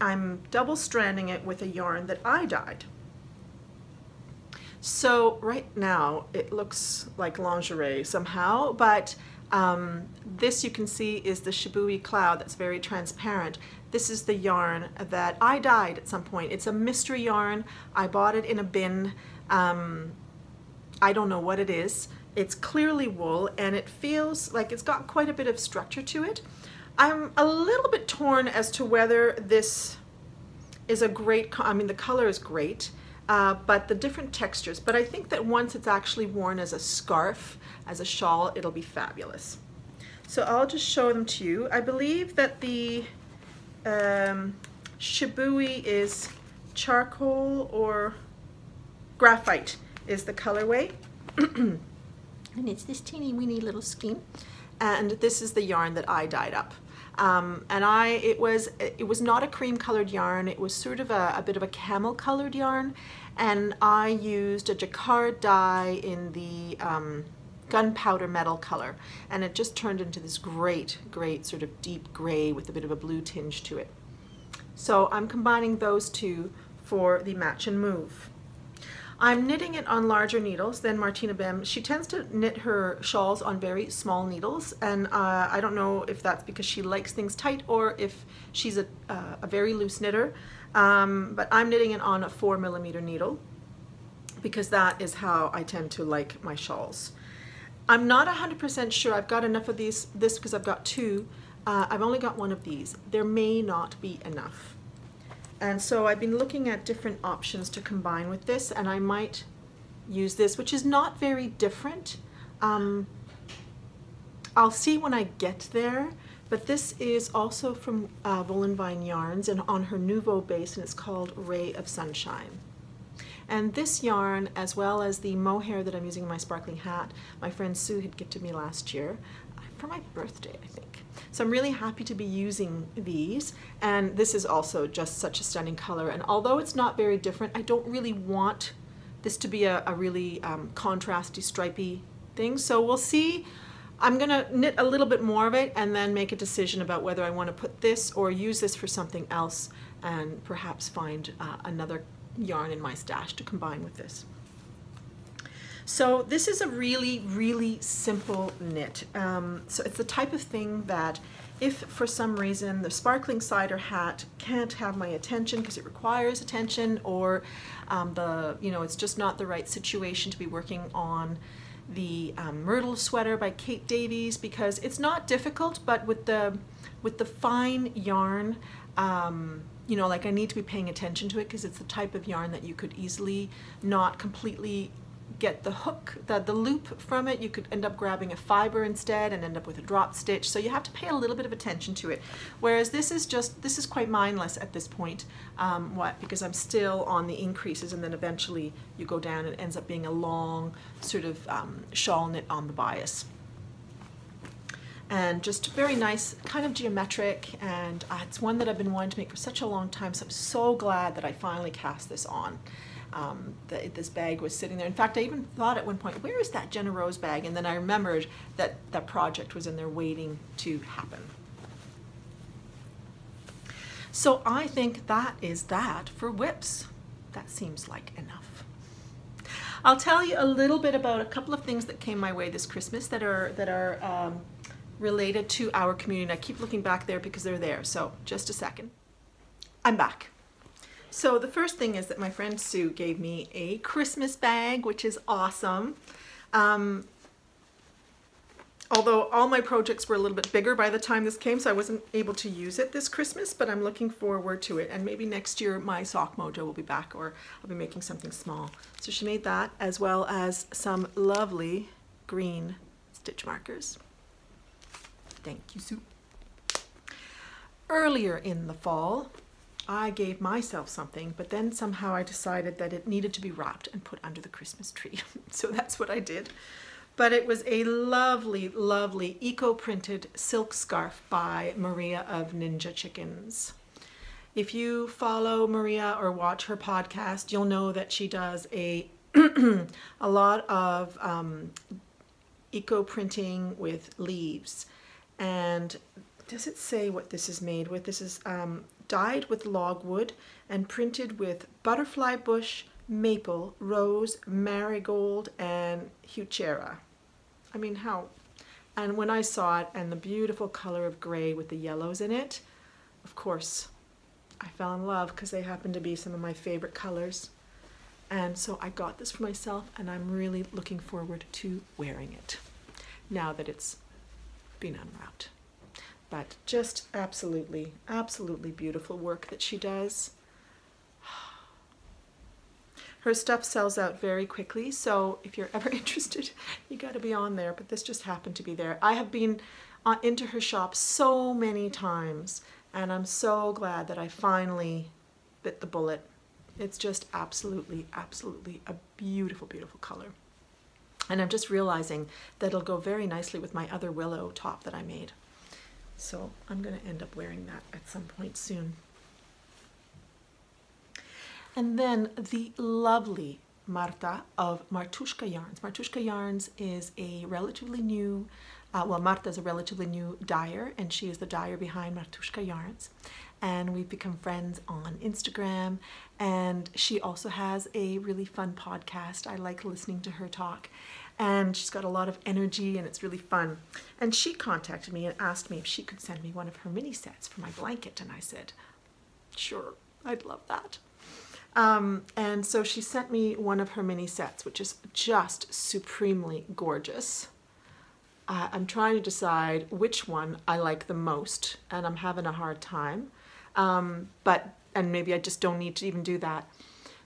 I'm double stranding it with a yarn that I dyed. So right now it looks like lingerie somehow, but this you can see is the Shibui Cloud that's very transparent. This is the yarn that I dyed at some point. It's a mystery yarn. I bought it in a bin. I don't know what it is. It's clearly wool, and it feels like it's got quite a bit of structure to it. I'm a little bit torn as to whether this is a great, I mean the color is great, but the different textures, but I think that once it's actually worn as a scarf, as a shawl, it'll be fabulous. So I'll just show them to you. I believe that the Shibui is charcoal or graphite is the colorway. And it's this teeny weeny little skein. And this is the yarn that I dyed up. And it was not a cream colored yarn, it was sort of a bit of a camel colored yarn, and I used a jacquard dye in the gunpowder metal color, and it just turned into this great sort of deep gray with a bit of a blue tinge to it. So I'm combining those two for the match and move. I'm knitting it on larger needles than Martina BEHM. She tends to knit her shawls on very small needles, and I don't know if that's because she likes things tight or if she's a very loose knitter, but I'm knitting it on a 4mm needle because that is how I tend to like my shawls. I'm not 100% sure I've got enough of this because I've got two. I've only got one of these. There may not be enough. And so I've been looking at different options to combine with this, and I might use this, which is not very different. I'll see when I get there, but this is also from VOOLENVINE yarns and on her NOUVEAU base, and it's called Ray of Sunshine. And this yarn, as well as the mohair that I'm using in my sparkling hat, my friend Sue had gifted me last year for my birthday, I think. So I'm really happy to be using these, and this is also just such a stunning color, and although it's not very different, I don't really want this to be a really contrasty, stripy thing. So we'll see. I'm gonna knit a little bit more of it and then make a decision about whether I want to put this or use this for something else, and perhaps find another yarn in my stash to combine with this. So this is a really simple knit. So it's the type of thing that if for some reason the sparkling cider hat can't have my attention because it requires attention, or it's just not the right situation to be working on the Myrtle sweater by Kate Davies, because it's not difficult, but with the fine yarn, like I need to be paying attention to it because it's the type of yarn that you could easily not completely get the hook, the loop from it. You could end up grabbing a fiber instead and end up with a drop stitch. So you have to pay a little bit of attention to it. Whereas this is quite mindless at this point. Because I'm still on the increases, and then eventually you go down and it ends up being a long sort of shawl knit on the bias. And just very nice, kind of geometric, and it's one that I've been wanting to make for such a long time, so I'm so glad that I finally cast this on. This bag was sitting there. In fact, I even thought at one point, where is that Jenna Rose bag? And then I remembered that that project was in there waiting to happen. So I think that is that for whips. That seems like enough. I'll tell you a little bit about a couple of things that came my way this Christmas that are related to our community. And I keep looking back there because they're there. So just a second. I'm back. So the first thing is that my friend Sue gave me a Christmas bag, which is awesome. Although all my projects were a little bit bigger by the time this came, so I wasn't able to use it this Christmas, but I'm looking forward to it. And maybe next year my sock mojo will be back, or I'll be making something small. So she made that, as well as some lovely green stitch markers. Thank you, Sue. Earlier in the fall, I gave myself something, but then somehow I decided that it needed to be wrapped and put under the Christmas tree. So that's what I did. But it was a lovely, lovely eco-printed silk scarf by Maria of Ninja Chickens. If you follow Maria or watch her podcast, you'll know that she does a lot of eco-printing with leaves. And does it say what this is made with? This is dyed with logwood and printed with butterfly bush, maple, rose, marigold, and heuchera. I mean, how? And when I saw it, and the beautiful color of gray with the yellows in it, of course, I fell in love because they happen to be some of my favorite colors. And so I got this for myself, and I'm really looking forward to wearing it now that it's been unwrapped. but just absolutely, absolutely beautiful work that she does. Her stuff sells out very quickly, so if you're ever interested, you got to be on there, but this just happened to be there. I have been into her shop so many times, and I'm so glad that I finally bit the bullet. It's just absolutely, absolutely a beautiful, beautiful color. And I'm just realizing that it'll go very nicely with my other willow top that I made. So I'm going to end up wearing that at some point soon. And then the lovely Marta of Martushka Yarns. Martushka Yarns is a relatively new, well, Marta is a relatively new dyer, and she is the dyer behind Martushka Yarns. And we've become friends on Instagram, and she also has a really fun podcast. I like listening to her talk, and she's got a lot of energy, and it's really fun. And she contacted me and asked me if she could send me one of her mini sets for my blanket, and I said, sure, I'd love that. And so she sent me one of her mini sets, which is just supremely gorgeous. I'm trying to decide which one I like the most, and I'm having a hard time. And maybe I just don't need to even do that.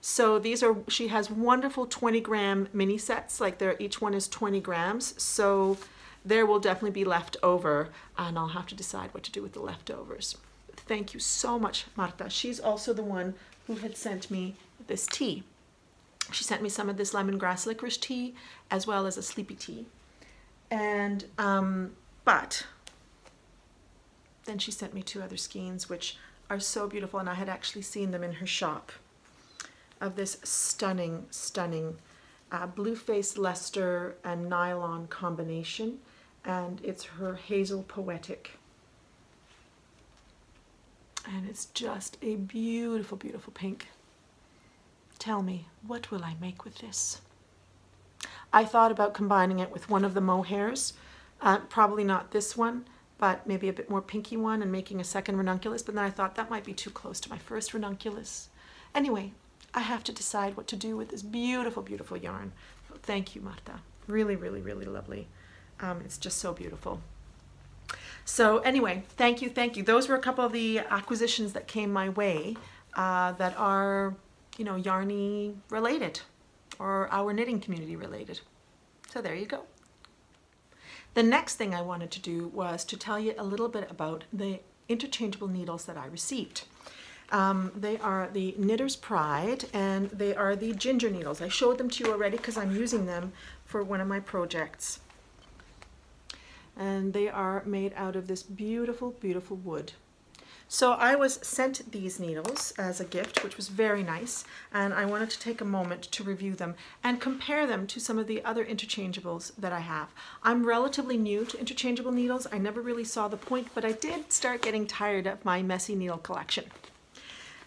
So these are, she has wonderful 20-gram mini sets, like each one is 20 grams. So there will definitely be left over, and I'll have to decide what to do with the leftovers. Thank you so much, Marta. She's also the one who had sent me this tea. She sent me some of this lemongrass licorice tea, as well as a sleepy tea. And, but then she sent me 2 other skeins, which are so beautiful, and I had actually seen them in her shop, of this stunning, stunning blue-faced Leicester and nylon combination, and it's her Hazel Poetic. And it's just a beautiful, beautiful pink. Tell me, what will I make with this? I thought about combining it with one of the mohairs, probably not this one, but maybe a bit more pinky one, and making a second ranunculus, but then I thought that might be too close to my first ranunculus. Anyway, I have to decide what to do with this beautiful, beautiful yarn. Thank you, Marta. Really, really, really lovely. It's just so beautiful. So anyway, thank you, thank you. Those were a couple of the acquisitions that came my way that are, you know, yarny related, or our knitting community related. So there you go. The next thing I wanted to do was to tell you a little bit about the interchangeable needles that I received. They are the Knitter's Pride, and they are the ginger needles. I showed them to you already because I'm using them for one of my projects. And they are made out of this beautiful, beautiful wood. So I was sent these needles as a gift, which was very nice, and I wanted to take a moment to review them and compare them to some of the other interchangeables that I have. I'm relatively new to interchangeable needles. I never really saw the point, but I did start getting tired of my messy needle collection.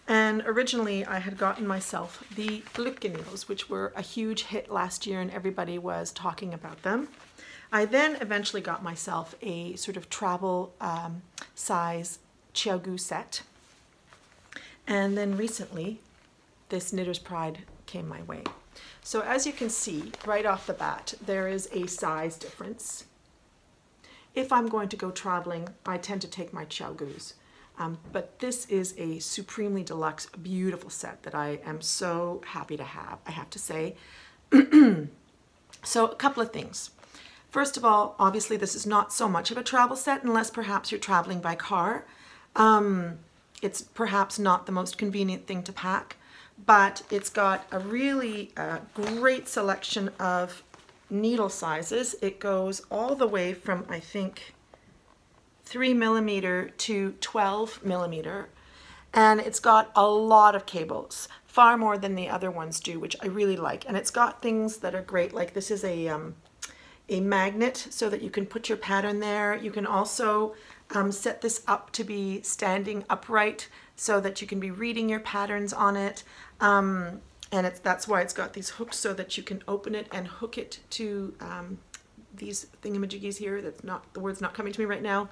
And originally I had gotten myself the Lykke needles, which were a huge hit last year and everybody was talking about them. I then eventually got myself a sort of travel size Chiaogu set. And then recently, this Knitter's Pride came my way. So as you can see, right off the bat, there is a size difference. If I'm going to go traveling, I tend to take my Chiaogus. But this is a supremely deluxe, beautiful set that I am so happy to have, I have to say. So a couple of things. First of all, obviously this is not so much of a travel set unless perhaps you're traveling by car. It's perhaps not the most convenient thing to pack, but it's got a really great selection of needle sizes. It goes all the way from, I think, 3mm to 12mm, and it's got a lot of cables, far more than the other ones do, which I really like. And it's got things that are great, like this is a magnet so that you can put your pattern there. You can also set this up to be standing upright so that you can be reading your patterns on it. And that's why it's got these hooks so that you can open it and hook it to these thingamajiggies here. That's not, the word's not coming to me right now.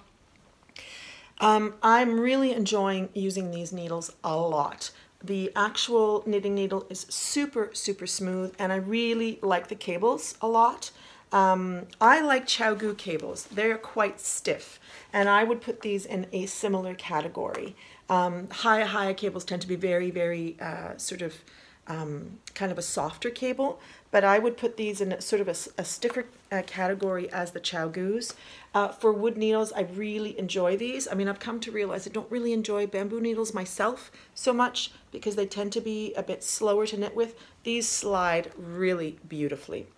I'm really enjoying using these needles a lot. The actual knitting needle is super, super smooth, and I really like the cables a lot. I like COOAK cables. They're quite stiff, and I would put these in a similar category. Haya cables tend to be very, very sort of kind of a softer cable, but I would put these in sort of a stiffer category as the COOAKs. For wood needles, I really enjoy these. I mean, I've come to realize I don't really enjoy bamboo needles myself so much because they tend to be a bit slower to knit with. These slide really beautifully.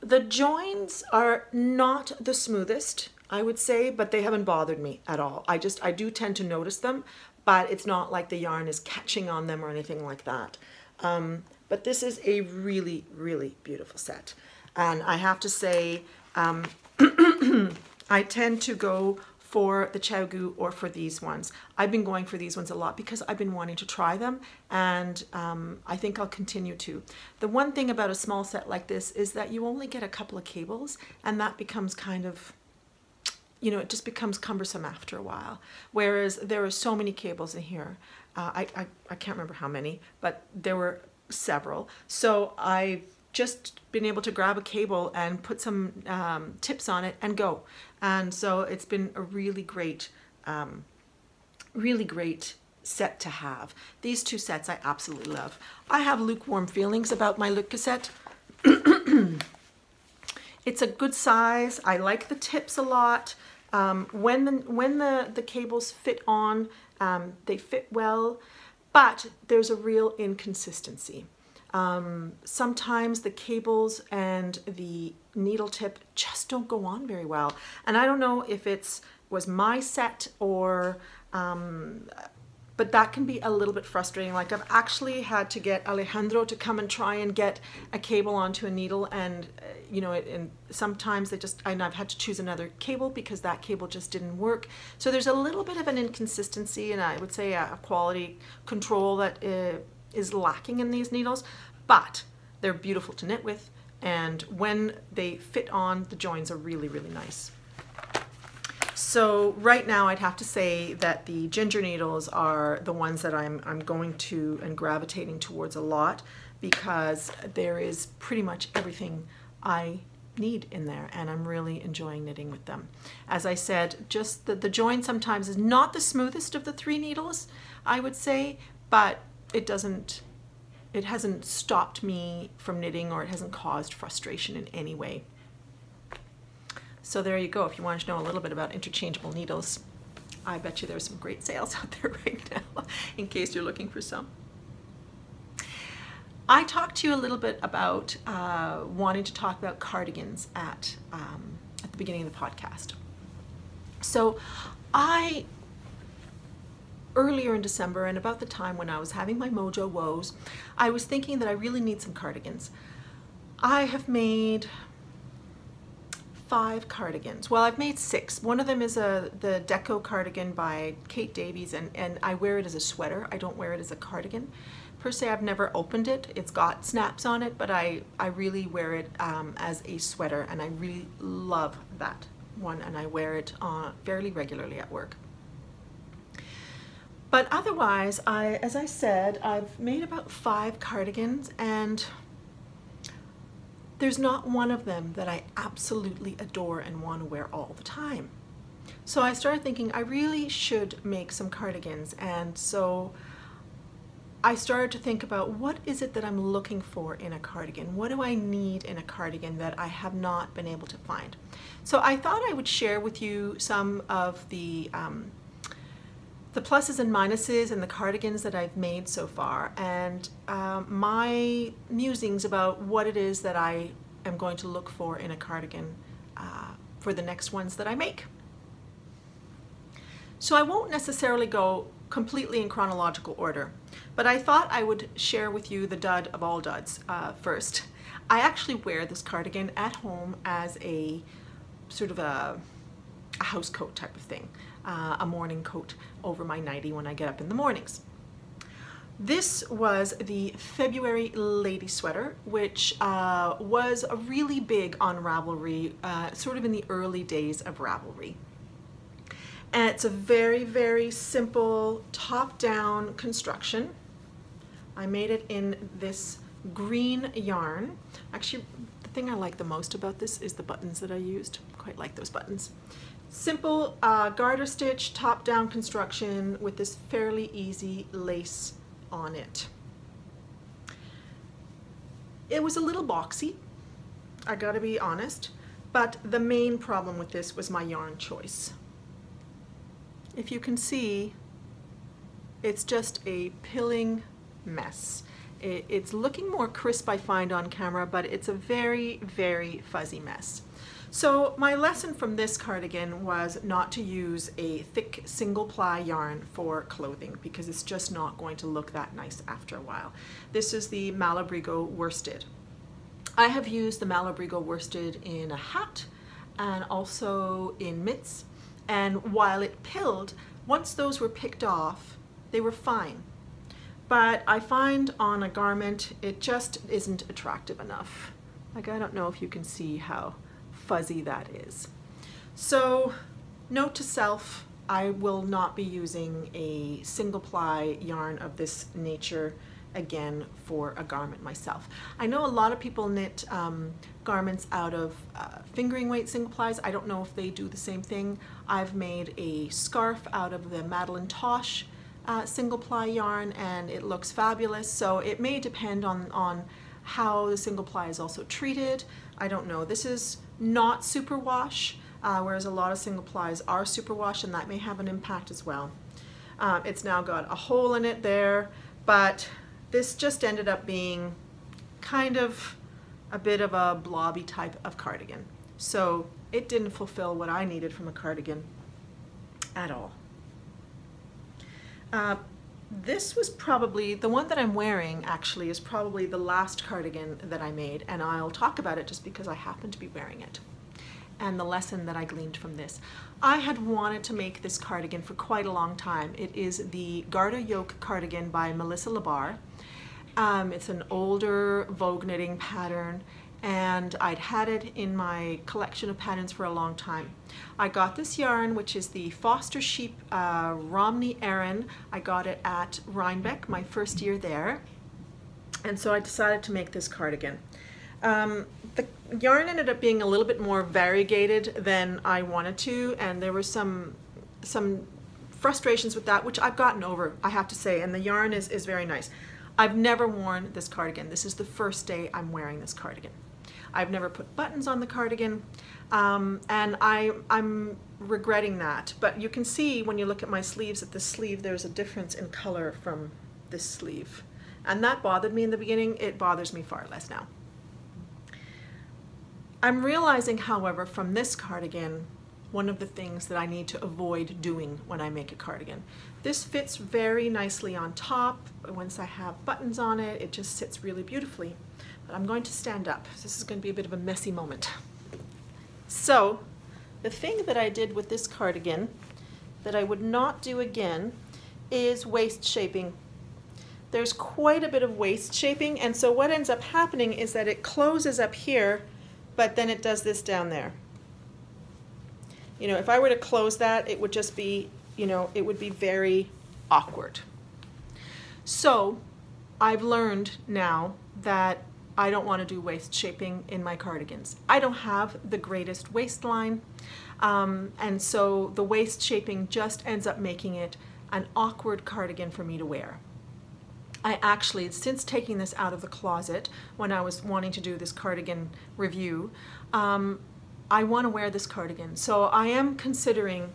The joins are not the smoothest, I would say, but they haven't bothered me at all. I do tend to notice them, but it's not like the yarn is catching on them or anything like that. But this is a really, really beautiful set. And I have to say, I tend to go for the COOAK or for these ones. I've been going for these ones a lot because I've been wanting to try them, and I think I'll continue to. The one thing about a small set like this is that you only get a couple of cables, and that becomes kind of, you know, it just becomes cumbersome after a while. Whereas there are so many cables in here. I can't remember how many, but there were several. So I've just been able to grab a cable and put some tips on it and go. And so it's been a really great set to have. These two sets I absolutely love. I have lukewarm feelings about my Look cassette. It's a good size. I like the tips a lot. When the cables fit on, they fit well, but there's a real inconsistency. Sometimes the cables and the needle tip just don't go on very well. And I don't know if was my set or, but that can be a little bit frustrating. Like I've actually had to get Alejandro to come and try and get a cable onto a needle, and you know, and sometimes and I've had to choose another cable because that cable just didn't work. So there's a little bit of an inconsistency, and I would say a quality control that is lacking in these needles, but they're beautiful to knit with, and when they fit on, the joins are really, really nice. So right now I'd have to say that the ginger needles are the ones that I'm going to and gravitating towards a lot, because there is pretty much everything I need in there, and I'm really enjoying knitting with them. As I said, just the join sometimes is not the smoothest of the three needles, I would say, but it hasn't stopped me from knitting, or it hasn't caused frustration in any way. So there you go. If you want to know a little bit about interchangeable needles, I bet you there's some great sales out there right now in case you're looking for some. I talked to you a little bit about wanting to talk about cardigans at the beginning of the podcast. So earlier in December, and about the time when I was having my Mojo woes, I was thinking that I really need some cardigans. I have made 5 cardigans. Well, I've made 6. One of them is the Deco cardigan by Kate Davies, and I wear it as a sweater. I don't wear it as a cardigan. Per se, I've never opened it. It's got snaps on it, but I really wear it as a sweater, and I really love that one, and I wear it fairly regularly at work. But otherwise, as I said, I've made about 5 cardigans, and there's not one of them that I absolutely adore and want to wear all the time. So I started thinking I really should make some cardigans, and so I started to think about what is it that I'm looking for in a cardigan? What do I need in a cardigan that I have not been able to find? So I thought I would share with you some of the pluses and minuses and the cardigans that I've made so far, and my musings about what it is that I am going to look for in a cardigan for the next ones that I make. So I won't necessarily go completely in chronological order, but I thought I would share with you the dud of all duds first. I actually wear this cardigan at home as a sort of a house coat type of thing. A morning coat over my nightie when I get up in the mornings. This was the February lady sweater, which was really big on Ravelry, sort of in the early days of Ravelry. And it's a very, very simple top-down construction. I made it in this green yarn. Actually, the thing I like the most about this is the buttons that I used. Quite like those buttons. Simple garter stitch, top-down construction with this fairly easy lace on it. It was a little boxy, I gotta be honest, but the main problem with this was my yarn choice. If you can see, it's just a pilling mess. It's looking more crisp, I find, on camera, but it's a very, very fuzzy mess. So my lesson from this cardigan was not to use a thick single ply yarn for clothing because it's just not going to look that nice after a while. This is the Malabrigo worsted. I have used the Malabrigo worsted in a hat and also in mitts, and while it pilled, once those were picked off, they were fine. But I find on a garment, it just isn't attractive enough. Like, I don't know if you can see how fuzzy that is. So, note to self, I will not be using a single ply yarn of this nature again for a garment myself. I know a lot of people knit garments out of fingering weight single plies. I don't know if they do the same thing. I've made a scarf out of the Madeline Tosh single ply yarn and it looks fabulous. So it may depend on how the single ply is also treated. I don't know. This is not superwash, whereas a lot of single plies are superwash, and that may have an impact as well. It's now got a hole in it there, but this just ended up being kind of a bit of a blobby type of cardigan. So it didn't fulfill what I needed from a cardigan at all. This was probably, the one that I'm wearing actually is probably the last cardigan that I made, and I'll talk about it just because I happen to be wearing it. And the lesson that I gleaned from this. I had wanted to make this cardigan for quite a long time. It is the Garter Yoke cardigan by Melissa LaBarre. It's an older Vogue knitting pattern, and I'd had it in my collection of patterns for a long time. I got this yarn, which is the Foster Sheep Romney Aran. I got it at Rhinebeck, my first year there, and so I decided to make this cardigan. The yarn ended up being a little bit more variegated than I wanted to, and there were some frustrations with that, which I've gotten over, I have to say, and the yarn is very nice. I've never worn this cardigan. This is the first day I'm wearing this cardigan. I've never put buttons on the cardigan, and I'm regretting that. But you can see when you look at my sleeves, at the sleeve there's a difference in color from this sleeve. And that bothered me in the beginning. It bothers me far less now. I'm realizing, however, from this cardigan, one of the things that I need to avoid doing when I make a cardigan. This fits very nicely on top. Once I have buttons on it, it just sits really beautifully. But I'm going to stand up. This is going to be a bit of a messy moment. So, the thing that I did with this cardigan that I would not do again is waist shaping. There's quite a bit of waist shaping, and so what ends up happening is that it closes up here, but then it does this down there. You know, if I were to close that, it would just be, you know, it would be very awkward. So I've learned now that I don't want to do waist shaping in my cardigans. I don't have the greatest waistline, and so the waist shaping just ends up making it an awkward cardigan for me to wear. I actually, since taking this out of the closet when I was wanting to do this cardigan review, I want to wear this cardigan. So I am considering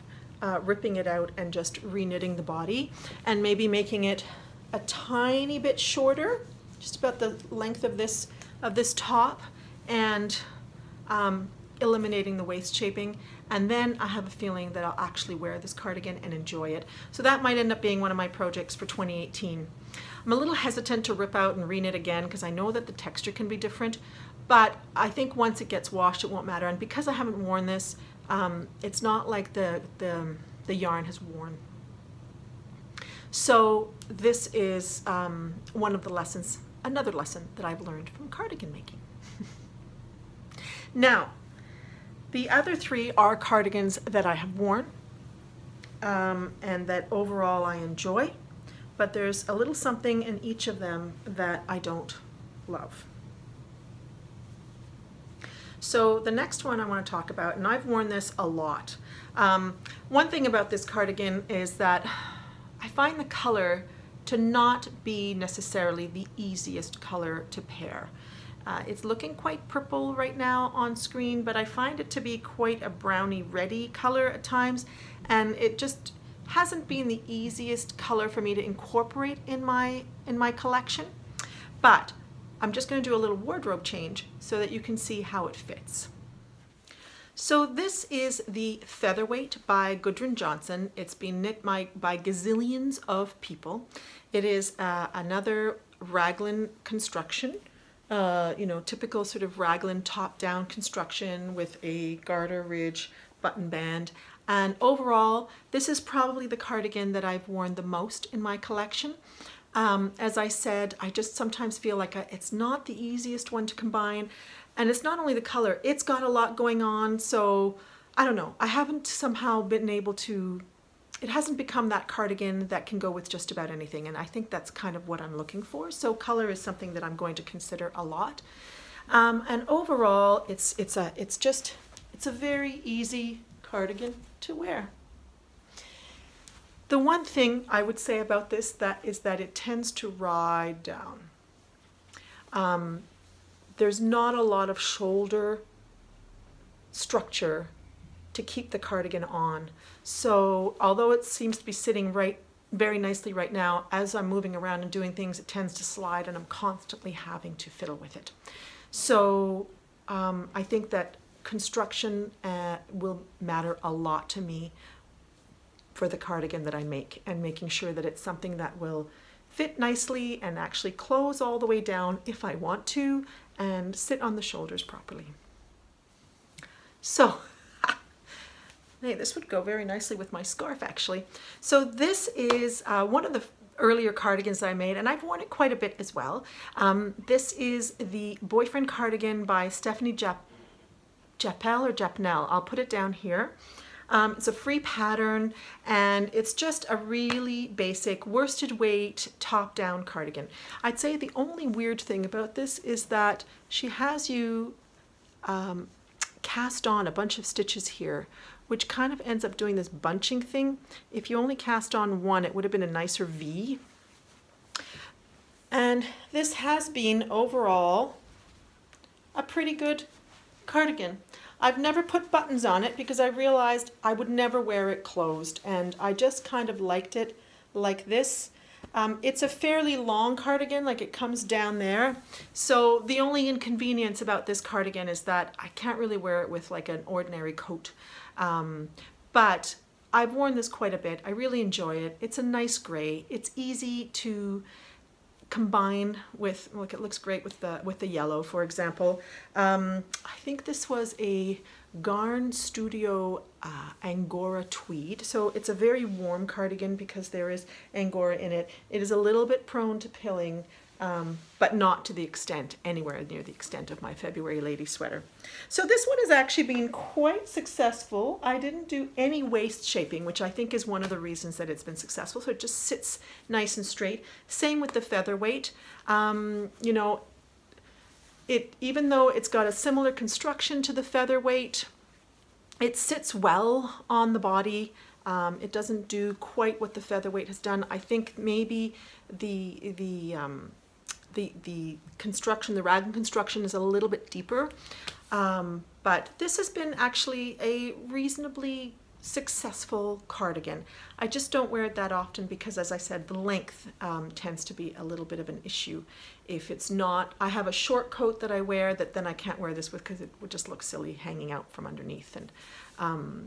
ripping it out and just re-knitting the body and maybe making it a tiny bit shorter, just about the length of this top, and eliminating the waist shaping. And then I have a feeling that I'll actually wear this cardigan and enjoy it. So that might end up being one of my projects for 2018. I'm a little hesitant to rip out and re-knit again because I know that the texture can be different, but I think once it gets washed it won't matter. And because I haven't worn this, it's not like the yarn has worn. So this is one of the lessons, another lesson that I've learned from cardigan making. Now, the other three are cardigans that I have worn and that overall I enjoy, but there's a little something in each of them that I don't love. So the next one I want to talk about, and I've worn this a lot. One thing about this cardigan is that I find the color to not be necessarily the easiest color to pair. It's looking quite purple right now on screen, but I find it to be quite a browny reddy color at times, and it just hasn't been the easiest color for me to incorporate in my collection. But I'm just going to do a little wardrobe change so that you can see how it fits. So this is the Featherweight by Gudrun Johnson. It's been knit by gazillions of people. It is another raglan construction, you know, typical sort of raglan top-down construction with a garter ridge button band. And overall, this is probably the cardigan that I've worn the most in my collection. As I said, I just sometimes feel like it's not the easiest one to combine. And it's not only the color, it's got a lot going on. So I don't know, I haven't somehow been able to, it hasn't become that cardigan that can go with just about anything. And I think that's kind of what I'm looking for. So color is something that I'm going to consider a lot. And overall, it's a very easy cardigan to wear. The one thing I would say about this is that it tends to ride down. There's not a lot of shoulder structure to keep the cardigan on. So although it seems to be sitting very nicely right now, as I'm moving around and doing things, it tends to slide, and I'm constantly having to fiddle with it. So I think that construction will matter a lot to me for the cardigan that I make, and making sure that it's something that will fit nicely and actually close all the way down if I want to, and sit on the shoulders properly. So, hey, this would go very nicely with my scarf actually. So this is one of the earlier cardigans I made, and I've worn it quite a bit as well. This is the Boyfriend cardigan by Stephanie Japel or Japnel. I'll put it down here. It's a free pattern, and it's just a really basic worsted weight top-down cardigan. I'd say the only weird thing about this is that she has you cast on a bunch of stitches here, which kind of ends up doing this bunching thing. If you only cast on one, it would have been a nicer V. And this has been overall a pretty good cardigan. I've never put buttons on it because I realized I would never wear it closed, and I just kind of liked it like this. It's a fairly long cardigan, like it comes down there. So the only inconvenience about this cardigan is that I can't really wear it with like an ordinary coat. But I've worn this quite a bit. I really enjoy it. It's a nice gray. It's easy to combine with, look, it looks great with the yellow, for example. I think this was a Garn Studio Angora tweed, so it's a very warm cardigan because there is Angora in it. It is a little bit prone to pilling, but not to the extent, anywhere near the extent of my February lady sweater. So this one has actually been quite successful. I didn't do any waist shaping, which I think is one of the reasons that it's been successful. So it just sits nice and straight. Same with the Featherweight. You know, even though it's got a similar construction to the Featherweight, it sits well on the body. It doesn't do quite what the Featherweight has done. I think maybe the construction, the raglan construction, is a little bit deeper, but this has been actually a reasonably successful cardigan. I just don't wear it that often because, as I said, the length tends to be a little bit of an issue. If it's not, I have a short coat that I wear that then I can't wear this with because it would just look silly hanging out from underneath, and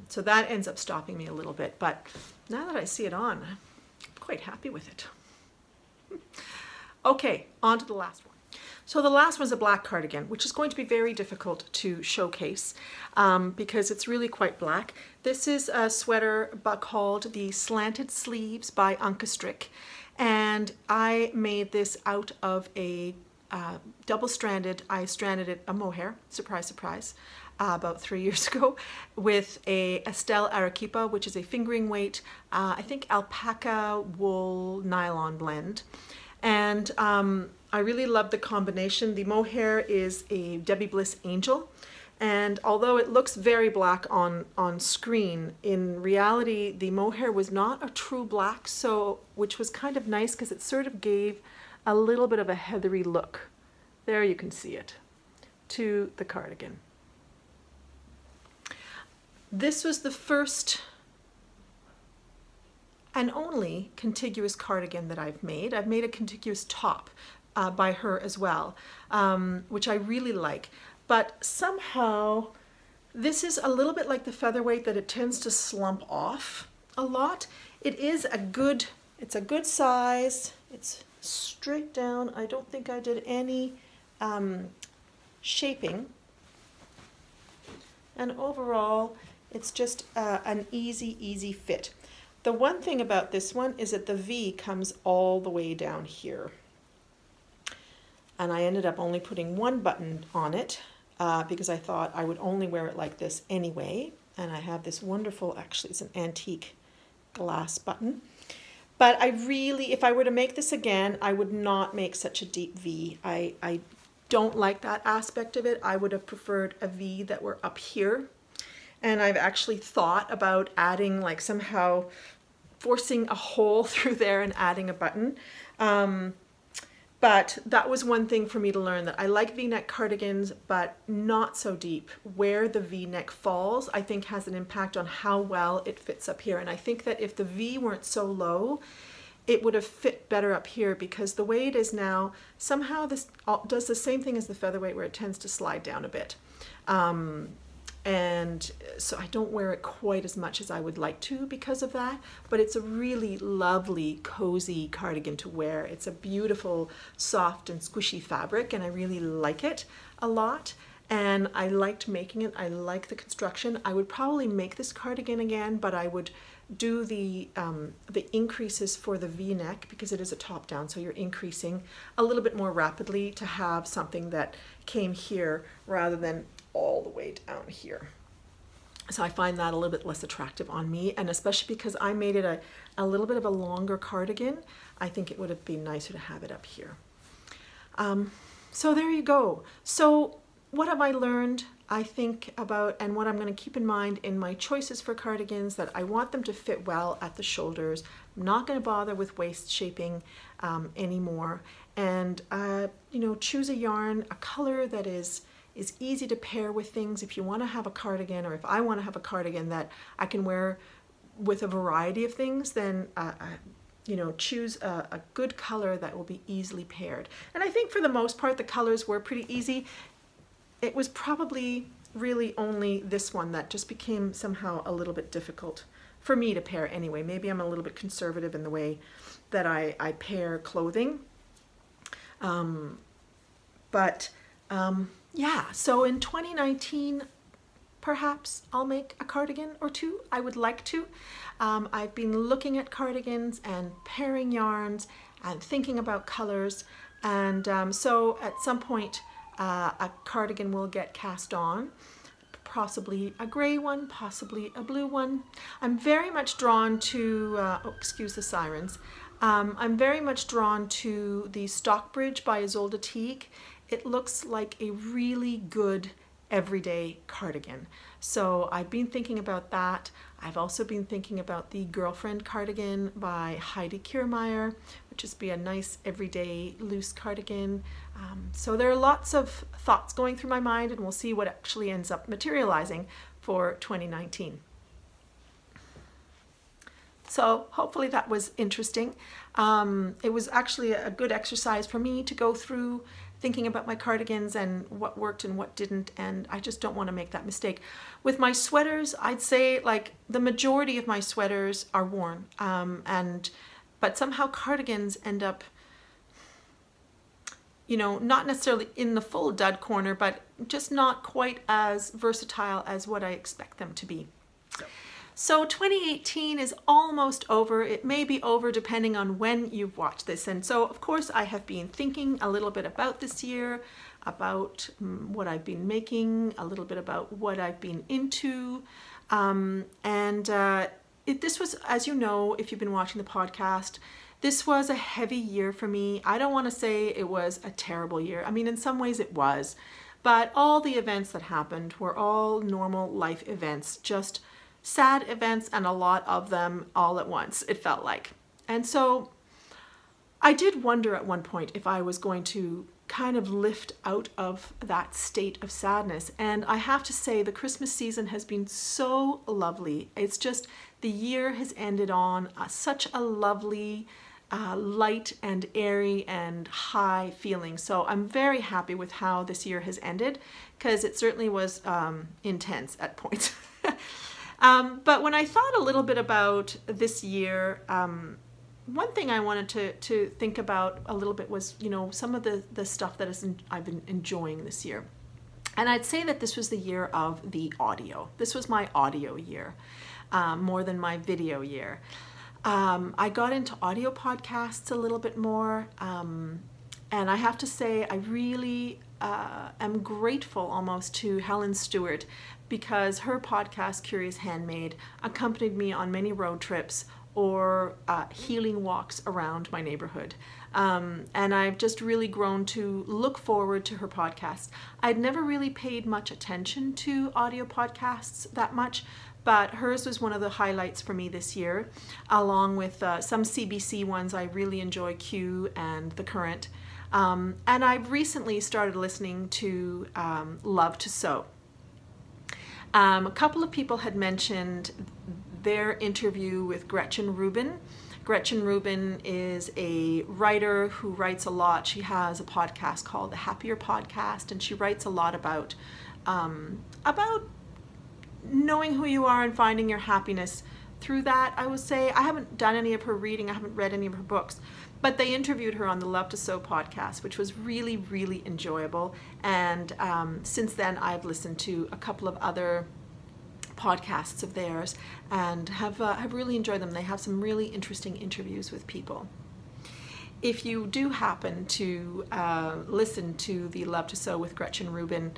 so that ends up stopping me a little bit. But now that I see it on, I'm quite happy with it. Okay, on to the last one. So the last one's a black cardigan, which is going to be very difficult to showcase because it's really quite black. This is a sweater called the Slanted Sleeves by Unkestrick, and I made this out of a double-stranded, I stranded it a mohair, surprise, surprise, about 3 years ago, with a Estelle Arequipa, which is a fingering weight, I think alpaca wool nylon blend. And I really love the combination. The mohair is a Debbie Bliss Angel, And although it looks very black on screen, in reality the mohair was not a true black, so which was kind of nice because it sort of gave a little bit of a heathery look. There you can see it, to the cardigan. This was the first and only contiguous cardigan that I've made. I've made a contiguous top by her as well, which I really like. But somehow this is a little bit like the featherweight, that it tends to slump off a lot. It is a good, it's a good size. It's straight down. I don't think I did any shaping. And overall, it's just an easy fit. The one thing about this one is that the V comes all the way down here. And I ended up only putting one button on it because I thought I would only wear it like this anyway. And I have this wonderful, actually it's an antique glass button. But I really, if I were to make this again, I would not make such a deep V. I don't like that aspect of it. I would have preferred a V that were up here. And I've actually thought about adding, like somehow forcing a hole through there and adding a button. But that was one thing for me to learn, that I like V-neck cardigans, but not so deep. Where the V-neck falls, I think has an impact on how well it fits up here. And I think that if the V weren't so low, it would have fit better up here, because the way it is now, somehow this does the same thing as the featherweight, where it tends to slide down a bit. And so I don't wear it quite as much as I would like to because of that, but it's a really lovely, cozy cardigan to wear. It's a beautiful, soft and squishy fabric, and I really like it a lot. And I liked making it. I like the construction. I would probably make this cardigan again, but I would do the increases for the V-neck, because it is a top down, so you're increasing a little bit more rapidly to have something that came here rather than all the way down here. So I find that a little bit less attractive on me, and especially because I made it a little bit of a longer cardigan, I think it would have been nicer to have it up here. So there you go. So what have I learned, I think, about, and what I'm going to keep in mind in my choices for cardigans, that I want them to fit well at the shoulders. I'm not going to bother with waist shaping anymore, and you know, choose a yarn, a color that is easy to pair with things. If you want to have a cardigan, or if I want to have a cardigan that I can wear with a variety of things, then you know, choose a good color that will be easily paired. And I think for the most part the colors were pretty easy. It was probably really only this one that just became somehow a little bit difficult for me to pair anyway. Maybe I'm a little bit conservative in the way that I pair clothing. Yeah, so in 2019, perhaps I'll make a cardigan or two. I would like to. I've been looking at cardigans and pairing yarns and thinking about colors, and so at some point a cardigan will get cast on, possibly a gray one, possibly a blue one. I'm very much drawn to, oh, excuse the sirens, I'm very much drawn to the Stockbridge by Isolde Teague. It looks like a really good everyday cardigan. So I've been thinking about that. I've also been thinking about the Girlfriend cardigan by Heidi Kiermaier, which is be a nice everyday loose cardigan. So there are lots of thoughts going through my mind, and we'll see what actually ends up materializing for 2019. So hopefully that was interesting. It was actually a good exercise for me to go through thinking about my cardigans and what worked and what didn't, and I just don't want to make that mistake. With my sweaters, I'd say like the majority of my sweaters are worn, but somehow cardigans end up, you know, not necessarily in the full dud corner, but just not quite as versatile as what I expect them to be. So 2018 is almost over. It may be over depending on when you've watched this. And so, of course, I have been thinking a little bit about this year, about what I've been making, a little bit about what I've been into. This was, as you know, if you've been watching the podcast, this was a heavy year for me. I don't want to say it was a terrible year. I mean, in some ways it was. but all the events that happened were all normal life events, just sad events, and a lot of them all at once, it felt like. And so I did wonder at one point if I was going to kind of lift out of that state of sadness. And I have to say the Christmas season has been so lovely. It's just, the year has ended on such a lovely, light and airy and high feeling. So I'm very happy with how this year has ended, because it certainly was intense at points. But when I thought a little bit about this year, one thing I wanted to think about a little bit was, you know, some of the stuff that I've been enjoying this year. And I'd say that this was the year of the audio. This was my audio year, more than my video year. I got into audio podcasts a little bit more, and I have to say I really am grateful almost to Helen Stewart, because her podcast, Curious Handmade, accompanied me on many road trips or healing walks around my neighborhood. And I've just really grown to look forward to her podcast. I'd never really paid much attention to audio podcasts that much, but hers was one of the highlights for me this year, along with some CBC ones. I really enjoy Q and The Current. And I've recently started listening to Love to Sew. A couple of people had mentioned their interview with Gretchen Rubin. Gretchen Rubin is a writer who writes a lot. She has a podcast called The Happier Podcast, and she writes a lot about knowing who you are and finding your happiness through that. I would say I haven't done any of her reading, I haven't read any of her books, but they interviewed her on the Love to Sew podcast, which was really, really enjoyable. And since then I've listened to a couple of other podcasts of theirs and have really enjoyed them. They have some really interesting interviews with people. If you do happen to listen to the Love to Sew with Gretchen Rubin,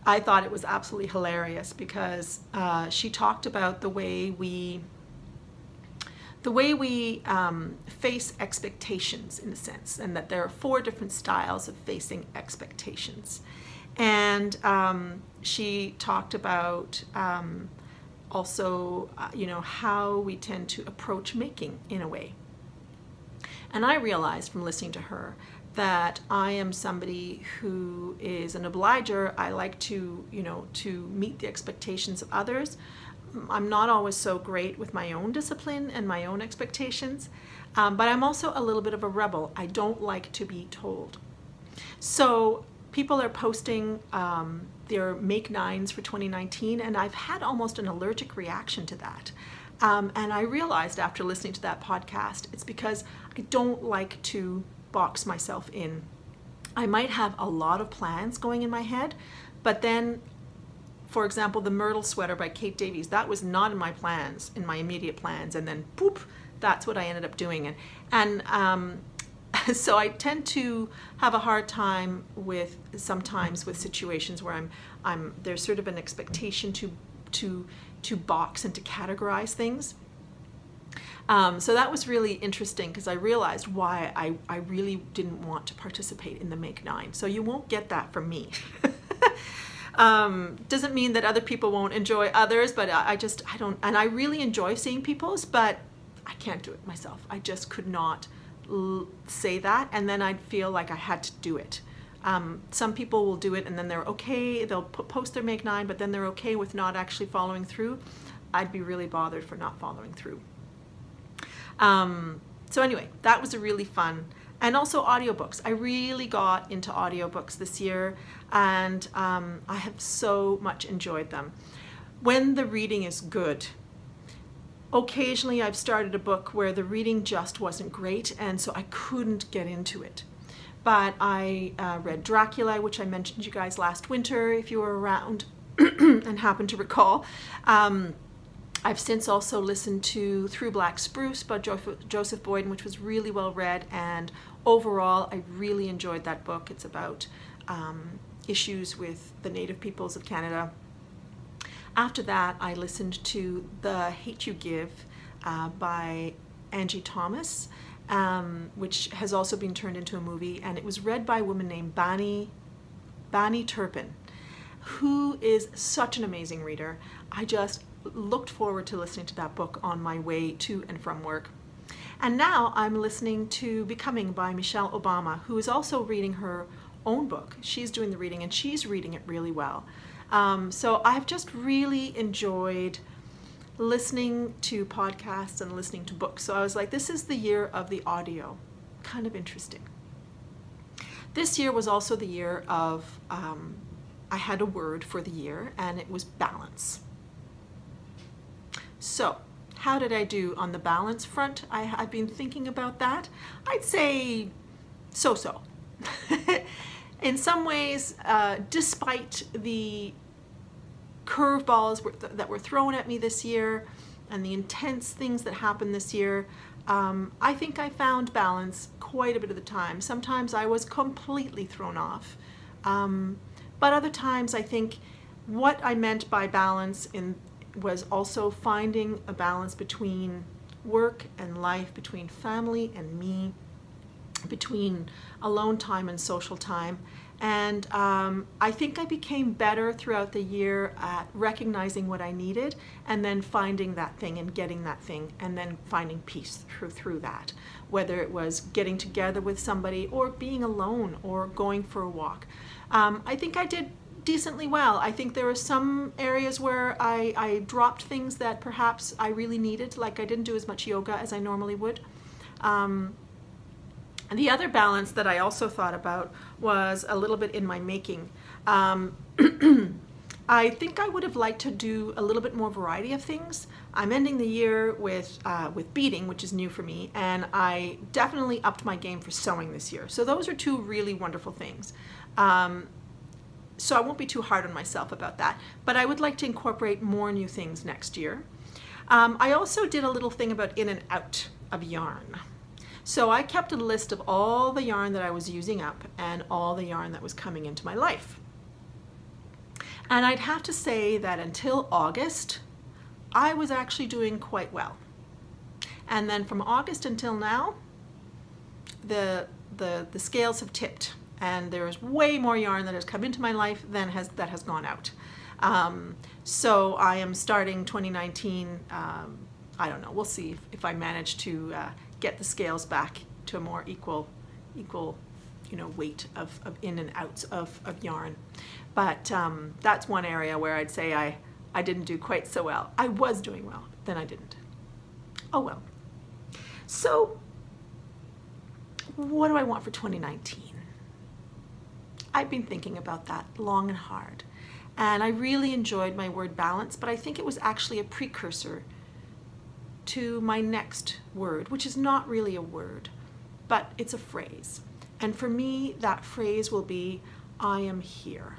I thought it was absolutely hilarious, because she talked about the way we face expectations, in a sense, and that there are 4 different styles of facing expectations. And she talked about also, you know, how we tend to approach making in a way. And I realized from listening to her that I am somebody who is an obliger. I like to, you know, to meet the expectations of others. I'm not always so great with my own discipline and my own expectations, but I'm also a little bit of a rebel. I don't like to be told. So people are posting their Make 9s for 2019, and I've had almost an allergic reaction to that. And I realized after listening to that podcast, it's because I don't like to box myself in. I might have a lot of plans going in my head, but then, for example, the Myrtle sweater by Kate Davies, that was not in my plans, in my immediate plans, and then poop, that's what I ended up doing. And so I tend to have a hard time with, sometimes with situations where there's sort of an expectation to box and to categorize things. So that was really interesting, because I realized why I really didn't want to participate in the Make 9. So you won't get that from me. Doesn't mean that other people won't enjoy others, but I don't, and I really enjoy seeing people's, but I can't do it myself. I just could not say that, and then I'd feel like I had to do it. Some people will do it and then they're okay, they'll post their Make 9, but then they're okay with not actually following through. I'd be really bothered for not following through. So anyway, that was a really fun. And also audiobooks. I really got into audiobooks this year, and I have so much enjoyed them. When the reading is good. Occasionally I've started a book where the reading just wasn't great, and so I couldn't get into it. But I read Dracula, which I mentioned to you guys last winter, if you were around and happen to recall. I've since also listened to Through Black Spruce by Joseph Boyden, which was really well read, and overall I really enjoyed that book. It's about issues with the Native peoples of Canada. After that, I listened to The Hate You Give by Angie Thomas, which has also been turned into a movie, and it was read by a woman named Bani Bani Turpin, who is such an amazing reader. I just looked forward to listening to that book on my way to and from work. And now I'm listening to Becoming by Michelle Obama, who is also reading her own book. She's doing the reading and she's reading it really well. So I've just really enjoyed listening to podcasts and listening to books. So I was like, this is the year of the audio. Kind of interesting. This year was also the year of, I had a word for the year, and it was balance. So how did I do on the balance front? I've been thinking about that. I'd say so-so. In some ways, despite the curveballs that were thrown at me this year and the intense things that happened this year, I think I found balance quite a bit of the time. Sometimes I was completely thrown off. But other times I think what I meant by balance was also finding a balance between work and life, between family and me, between alone time and social time. And I think I became better throughout the year at recognizing what I needed and then finding that thing and getting that thing and then finding peace through that, whether it was getting together with somebody or being alone or going for a walk. I think I did decently well. I think there were some areas where I dropped things that perhaps I really needed, like I didn't do as much yoga as I normally would. And the other balance that I also thought about was a little bit in my making. I think I would have liked to do a little bit more variety of things. I'm ending the year with beading, which is new for me, and I definitely upped my game for sewing this year. So those are two really wonderful things. So I won't be too hard on myself about that, but I would like to incorporate more new things next year. I also did a little thing about in and out of yarn. So I kept a list of all the yarn that I was using up and all the yarn that was coming into my life. And I'd have to say that until August, I was actually doing quite well. And then from August until now, the scales have tipped. And there's way more yarn that has come into my life than that has gone out. So I am starting 2019, I don't know, we'll see if I manage to get the scales back to a more equal weight of in and outs of yarn. But that's one area where I'd say I didn't do quite so well. I was doing well, then I didn't. Oh well. So what do I want for 2019? I've been thinking about that long and hard, and I really enjoyed my word balance, but I think it was actually a precursor to my next word, which is not really a word, but it's a phrase. And for me, that phrase will be, I am here.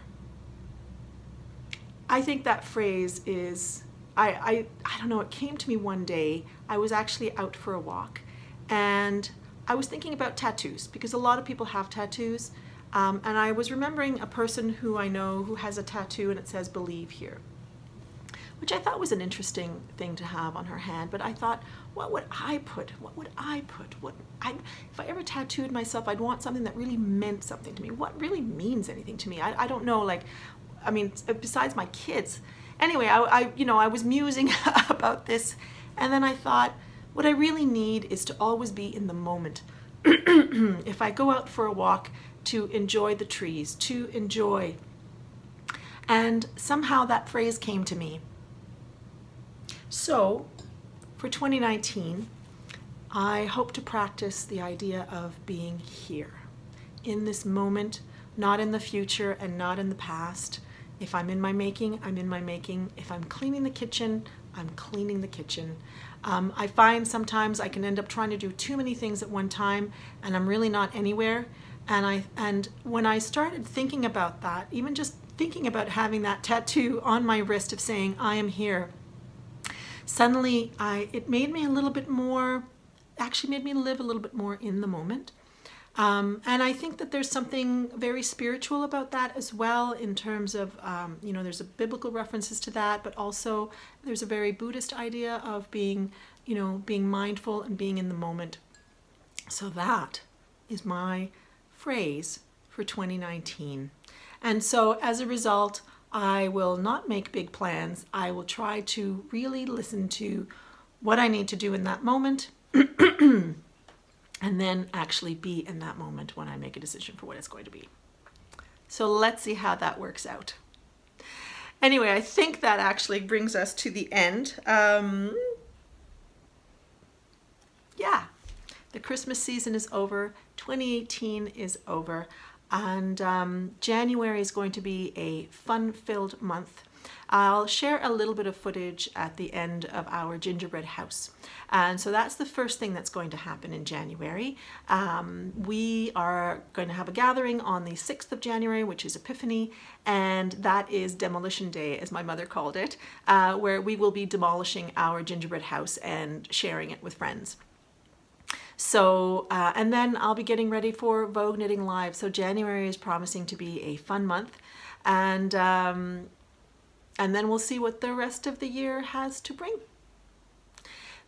I think that phrase is, I don't know, it came to me one day. I was actually out for a walk, and I was thinking about tattoos, because a lot of people have tattoos. And I was remembering a person who I know who has a tattoo and it says believe here, which I thought was an interesting thing to have on her hand. But I thought, what would I put? What would I put? If I ever tattooed myself, I'd want something that really meant something to me. What really means anything to me? I don't know, like, I mean, besides my kids. Anyway, I was musing about this, and then I thought, what I really need is to always be in the moment. If I go out for a walk, to enjoy the trees, to enjoy. And somehow that phrase came to me. So for 2019, I hope to practice the idea of being here, in this moment, not in the future and not in the past. If I'm in my making, I'm in my making. If I'm cleaning the kitchen, I'm cleaning the kitchen. I find sometimes I can end up trying to do too many things at one time, and I'm really not anywhere. And when I started thinking about that, even just thinking about having that tattoo on my wrist of saying, I am here, suddenly it made me a little bit more, actually made me live a little bit more in the moment. And I think that there's something very spiritual about that as well, in terms of, there's a biblical references to that, but also there's a very Buddhist idea of being mindful and being in the moment. So that is my phrase for 2019. And so as a result, I will not make big plans. I will try to really listen to what I need to do in that moment and then actually be in that moment when I make a decision for what it's going to be. So let's see how that works out. Anyway, I think that actually brings us to the end. Yeah, the Christmas season is over. 2018 is over. And January is going to be a fun-filled month. I'll share a little bit of footage at the end of our gingerbread house. And so that's the first thing that's going to happen in January. We are going to have a gathering on the 6th of January, which is Epiphany, and that is Demolition Day, as my mother called it, where we will be demolishing our gingerbread house and sharing it with friends. So, and then I'll be getting ready for Vogue Knitting Live. So January is promising to be a fun month, and then we'll see what the rest of the year has to bring.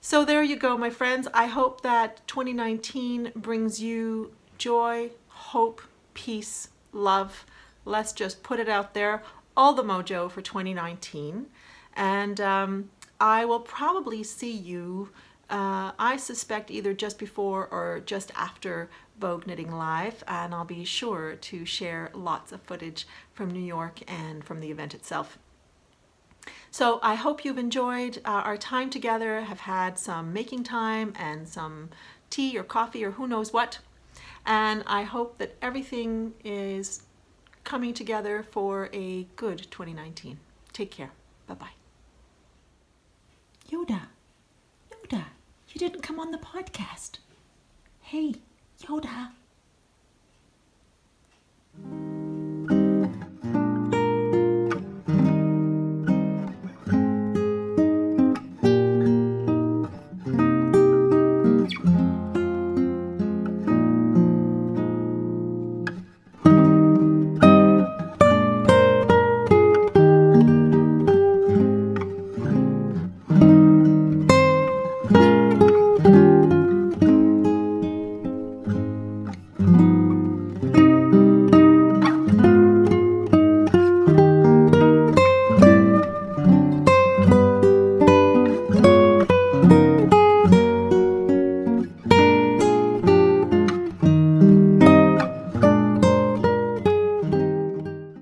So there you go, my friends. I hope that 2019 brings you joy, hope, peace, love. Let's just put it out there, all the mojo for 2019. And I will probably see you I suspect either just before or just after Vogue Knitting Live, and I'll be sure to share lots of footage from New York and from the event itself. So I hope you've enjoyed our time together, have had some making time and some tea or coffee or who knows what, and I hope that everything is coming together for a good 2019. Take care. Bye-bye.
Yoda, you didn't come on the podcast. Hey, Yoda.